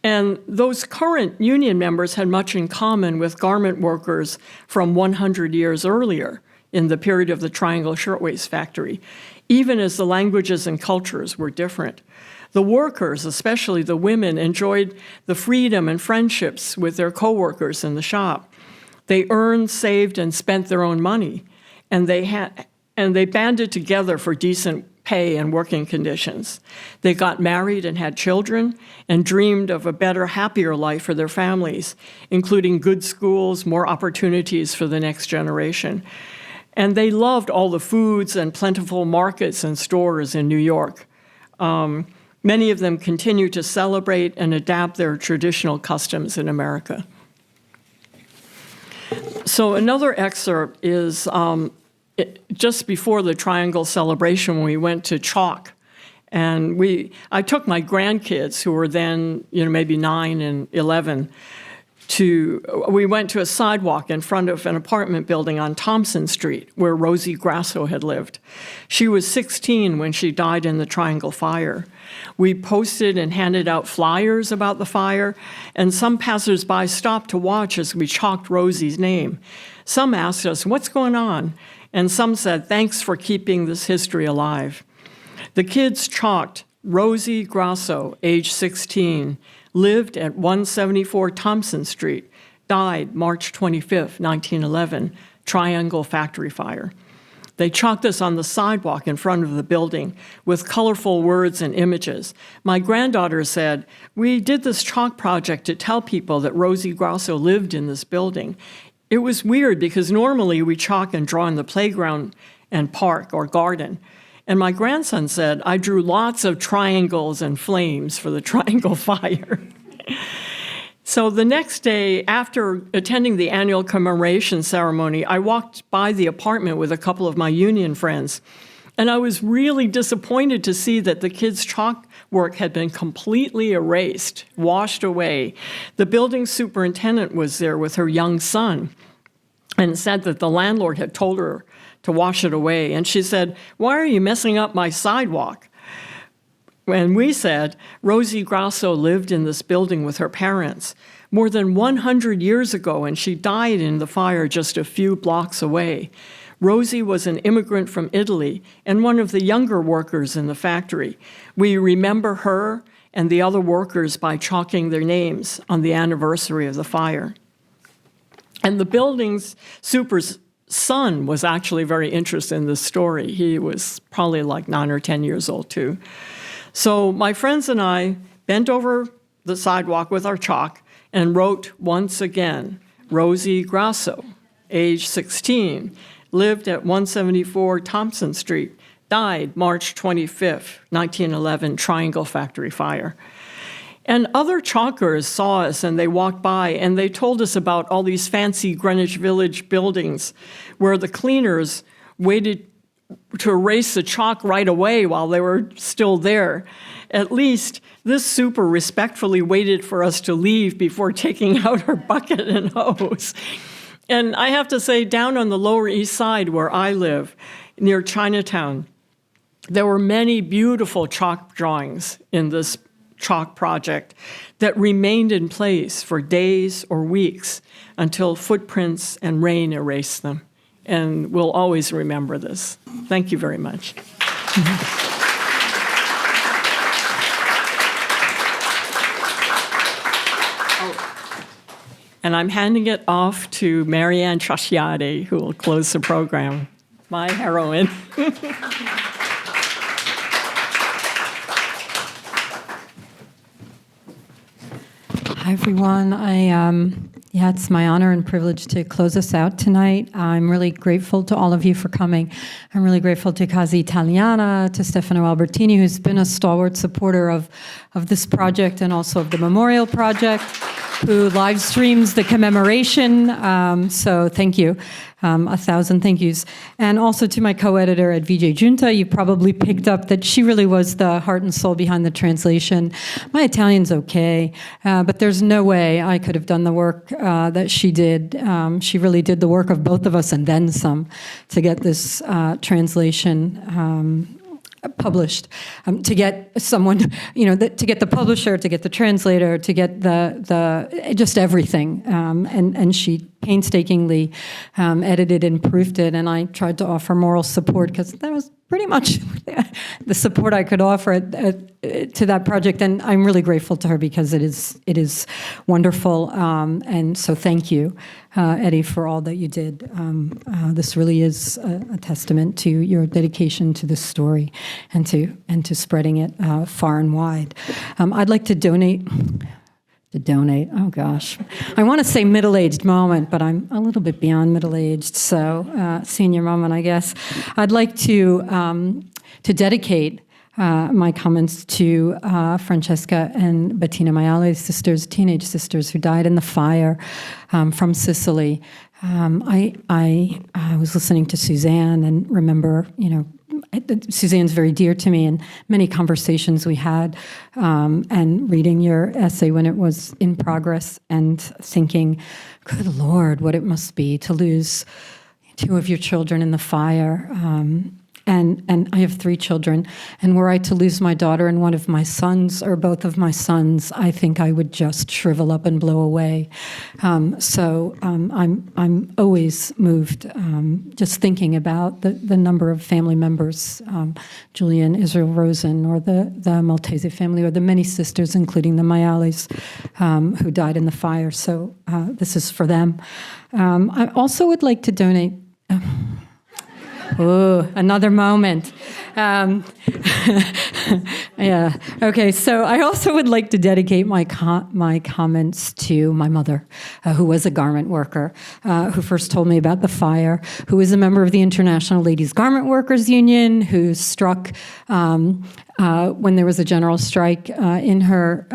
And those current union members had much in common with garment workers from 100 years earlier in the period of the Triangle Shirtwaist Factory, even as the languages and cultures were different. The workers, especially the women, enjoyed the freedom and friendships with their coworkers in the shop. They earned, saved, and spent their own money, and they banded together for decent pay and working conditions. They got married and had children and dreamed of a better, happier life for their families, including good schools, more opportunities for the next generation. And they loved all the foods and plentiful markets and stores in New York. Many of them continue to celebrate and adapt their traditional customs in America. So another excerpt is just before the Triangle celebration when we went to Chalk. And I took my grandkids, who were then maybe 9 and 11, we went to a sidewalk in front of an apartment building on Thompson Street where Rosie Grasso had lived. She was 16 when she died in the Triangle fire. We posted and handed out flyers about the fire, and some passersby stopped to watch as we chalked Rosie's name. Some asked us, "What's going on?" And some said, "Thanks for keeping this history alive." The kids chalked Rosie Grasso, age 16, lived at 174 Thompson Street, died March 25, 1911, Triangle Factory Fire. They chalked this on the sidewalk in front of the building with colorful words and images. My granddaughter said, "We did this chalk project to tell people that Rosie Grasso lived in this building. It was weird because normally we chalk and draw in the playground and park or garden." And my grandson said, "I drew lots of triangles and flames for the Triangle fire." So the next day, after attending the annual commemoration ceremony, I walked by the apartment with a couple of my union friends, and I was really disappointed to see that the kids' chalk work had been completely erased, washed away. The building superintendent was there with her young son and said that the landlord had told her to wash it away. And she said, "Why are you messing up my sidewalk?" And we said, "Rosie Grasso lived in this building with her parents more than 100 years ago, and she died in the fire just a few blocks away. Rosie was an immigrant from Italy and one of the younger workers in the factory. We remember her and the other workers by chalking their names on the anniversary of the fire." And the building's super's son was actually very interested in this story. He was probably like 9 or 10 years old, too. So my friends and I bent over the sidewalk with our chalk and wrote once again, Rosie Grasso, age 16, lived at 174 Thompson Street, died March 25, 1911, Triangle Factory Fire. And other chalkers saw us and they walked by and they told us about all these fancy Greenwich Village buildings where the cleaners waited to erase the chalk right away while they were still there. At least this super respectfully waited for us to leave before taking out her bucket and hose. And I have to say, down on the Lower East Side where I live, near Chinatown. There were many beautiful chalk drawings in this chalk project that remained in place for days or weeks until footprints and rain erased them. And we'll always remember this. Thank you very much. And I'm handing it off to Marianne Trasciatti, who will close the program. My heroine. Hi, everyone. It's my honor and privilege to close us out tonight. I'm really grateful to all of you for coming. I'm really grateful to Casa Italiana, to Stefano Albertini, who's been a stalwart supporter of this project and also of the Memorial Project, who live streams the commemoration. So thank you. 1,000 thank yous. And also to my co-editor, Edvige Giunta. You probably picked up that she really was the heart and soul behind the translation. My Italian's okay, but there's no way I could have done the work that she did. She really did the work of both of us and then some to get this translation published, to get someone, to get the publisher, to get the translator, to get the just everything. And she painstakingly edited and proofed it, and I tried to offer moral support because that was pretty much the support I could offer to that project, and I'm really grateful to her because it is wonderful. And so thank you, Eddie, for all that you did. This really is a testament to your dedication to this story and to spreading it far and wide. I'd like to donate. Oh gosh, I want to say middle-aged moment, but I'm a little bit beyond middle-aged, so senior moment, I guess. I'd like to dedicate my comments to Francesca and Bettina Maiale's sisters, teenage sisters who died in the fire from Sicily. I was listening to Suzanne and remember, Suzanne's very dear to me, and many conversations we had, and reading your essay when it was in progress and thinking, good Lord, what it must be to lose 2 of your children in the fire. And I have 3 children, and were I to lose my daughter and one of my sons, or both of my sons, I think I would just shrivel up and blow away. So I'm always moved just thinking about the number of family members, Julian, Israel Rosen, or the Maltese family, or the many sisters, including the Maiales, who died in the fire. So this is for them. I also would like to donate. Oh, another moment. Yeah. Okay. So I also would like to dedicate my comments to my mother, who was a garment worker, who first told me about the fire, who is a member of the International Ladies Garment Workers Union, who struck when there was a general strike in her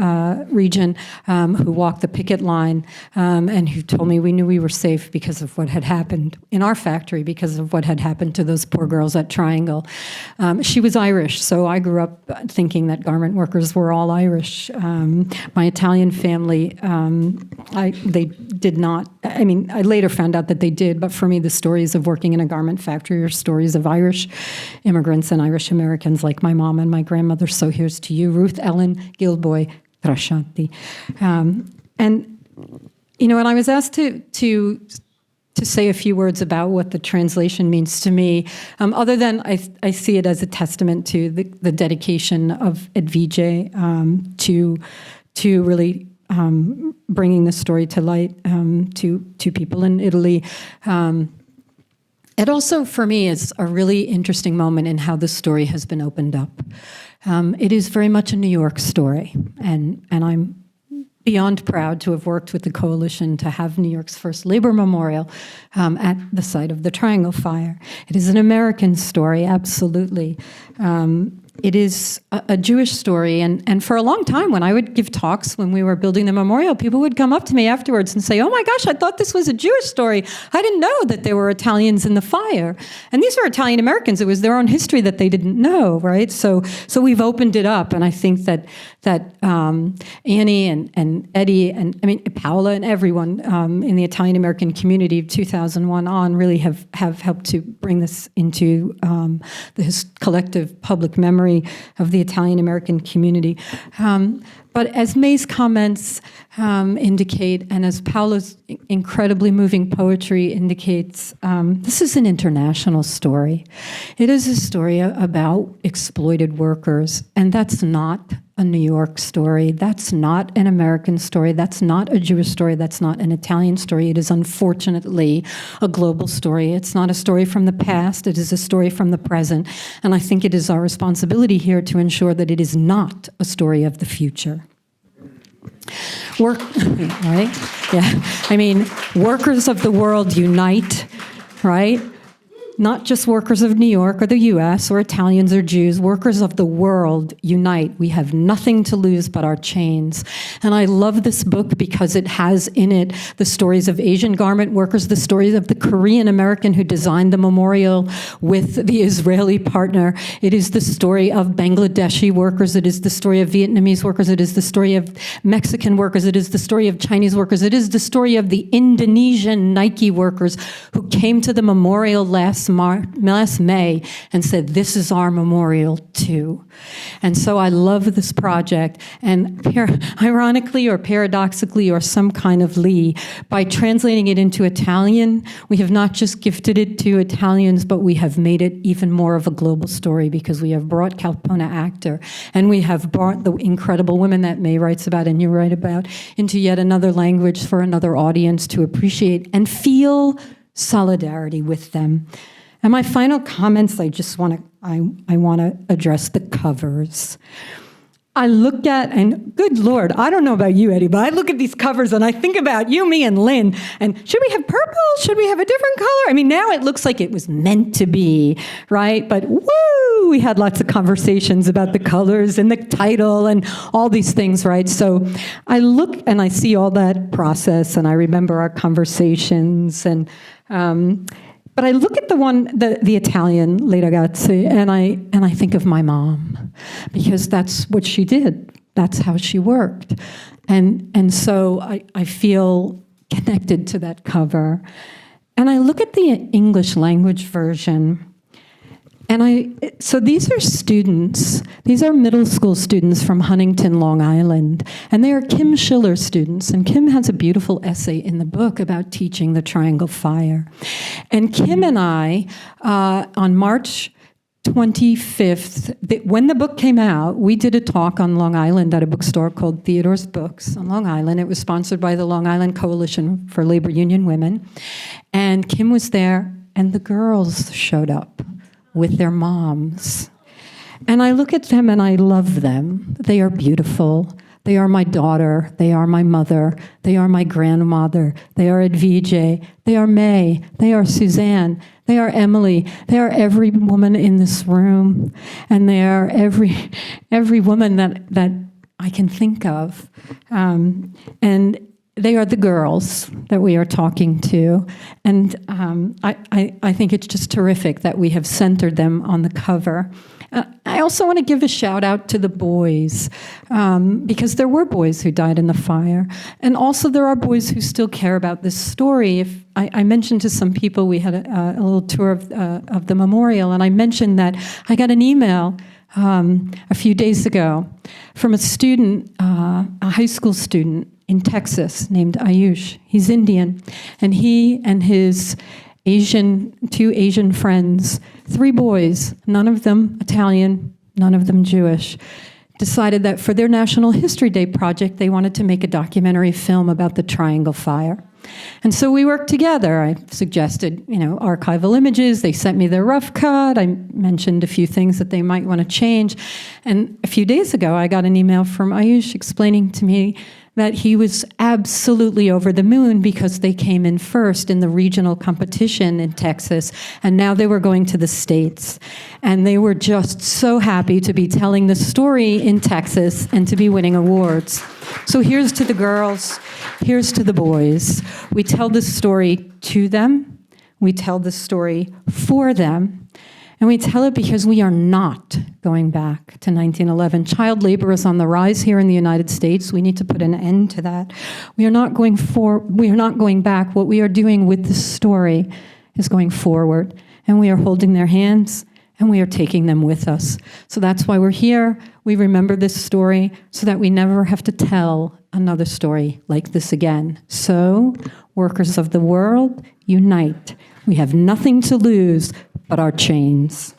region, who walked the picket line, and who told me we knew we were safe because of what had happened in our factory, because of what had happened to those poor girls at Triangle. She was Irish, so I grew up thinking that garment workers were all Irish. My Italian family, they did not. I mean, I later found out that they did, but for me, the stories of working in a garment factory are stories of Irish immigrants and Irish Americans like my mom and my grandmother. So here's to you, Ruth Ellen Gilboy Trasciatti. And I was asked to say a few words about what the translation means to me, other than I see it as a testament to the dedication of Edvige to really bringing the story to light to people in Italy. It also, for me, is a really interesting moment in how this story has been opened up. It is very much a New York story, and I'm beyond proud to have worked with the coalition to have New York's first labor memorial at the site of the Triangle Fire. It is an American story, absolutely. it is a Jewish story. And for a long time, when I would give talks, when we were building the memorial, people would come up to me afterwards and say, oh my gosh, I thought this was a Jewish story. I didn't know that there were Italians in the fire. And these were Italian Americans. It was their own history that they didn't know, right? So we've opened it up. And I think that Annie and Eddie and, I mean, Paola and everyone in the Italian American community of 2001 on really have helped to bring this into the collective public memory of the Italian American community. But as May's comments indicate, and as Paola's incredibly moving poetry indicates, this is an international story. It is a story about exploited workers, and that's not a New York story. That's not an American story. That's not a Jewish story. That's not an Italian story. It is unfortunately a global story. It's not a story from the past. It is a story from the present. And I think it is our responsibility here to ensure that it is not a story of the future. Right? Yeah. I mean, workers of the world unite, right? Not just workers of New York or the US or Italians or Jews, workers of the world unite. We have nothing to lose but our chains. And I love this book because it has in it the stories of Asian garment workers, the stories of the Korean American who designed the memorial with the Israeli partner. It is the story of Bangladeshi workers. It is the story of Vietnamese workers. It is the story of Mexican workers. It is the story of Chinese workers. It is the story of the Indonesian Nike workers who came to the memorial last May and said, this is our memorial too. And so I love this project. And ironically or paradoxically or some kind of Lee, by translating it into Italian, we have not just gifted it to Italians, but we have made it even more of a global story because we have brought Kalpona Actor and we have brought the incredible women that May writes about and you write about into yet another language for another audience to appreciate and feel solidarity with them. And my final comments, I want to address the covers. I look at, and good Lord, I don't know about you, Eddie, but I look at these covers and I think about you, me, and Lynne, and should we have purple? Should we have a different color? I mean, now it looks like it was meant to be, right? But woo, we had lots of conversations about the colors and the title and all these things, right? So I look and I see all that process and I remember our conversations and, but I look at the Italian Le Ragazze, and I think of my mom, because that's what she did. That's how she worked. And so I feel connected to that cover. And I look at the English language version, and so these are students, these are middle school students from Huntington, Long Island, and they are Kim Schiller students, and Kim has a beautiful essay in the book about teaching the Triangle Fire. And Kim and I, on March 25th, when the book came out, we did a talk on Long Island at a bookstore called Theodore's Books on Long Island. It was sponsored by the Long Island Coalition for Labor Union Women. And Kim was there, and the girls showed up with their moms. And I look at them and I love them. They are beautiful. They are my daughter. They are my mother. They are my grandmother. They are Edvige. They are May. They are Suzanne. They are Emily. They are every woman in this room. And they are every woman that I can think of. And they are the girls that we are talking to. And I think it's just terrific that we have centered them on the cover. I also want to give a shout out to the boys, because there were boys who died in the fire. And also there are boys who still care about this story. If I mentioned to some people, we had a little tour of the memorial, and I mentioned that I got an email a few days ago from a student, a high school student in Texas named Ayush. He's Indian, and he and his two Asian friends, 3 boys, none of them Italian, none of them Jewish, decided that for their National History Day project, they wanted to make a documentary film about the Triangle Fire. And so we worked together. I suggested, archival images. They sent me their rough cut. I mentioned a few things that they might want to change. And a few days ago, I got an email from Ayush explaining to me that he was absolutely over the moon because they came in first in the regional competition in Texas, and now they were going to the States. And they were just so happy to be telling the story in Texas and to be winning awards. So here's to the girls, here's to the boys. We tell this story to them, we tell this story for them, and we tell it because we are not going back to 1911. Child labor is on the rise here in the United States. We need to put an end to that. We are not going back. What we are doing with this story is going forward, and we are holding their hands, and we are taking them with us. So that's why we're here. We remember this story so that we never have to tell another story like this again. So, workers of the world, unite. We have nothing to lose but our chains.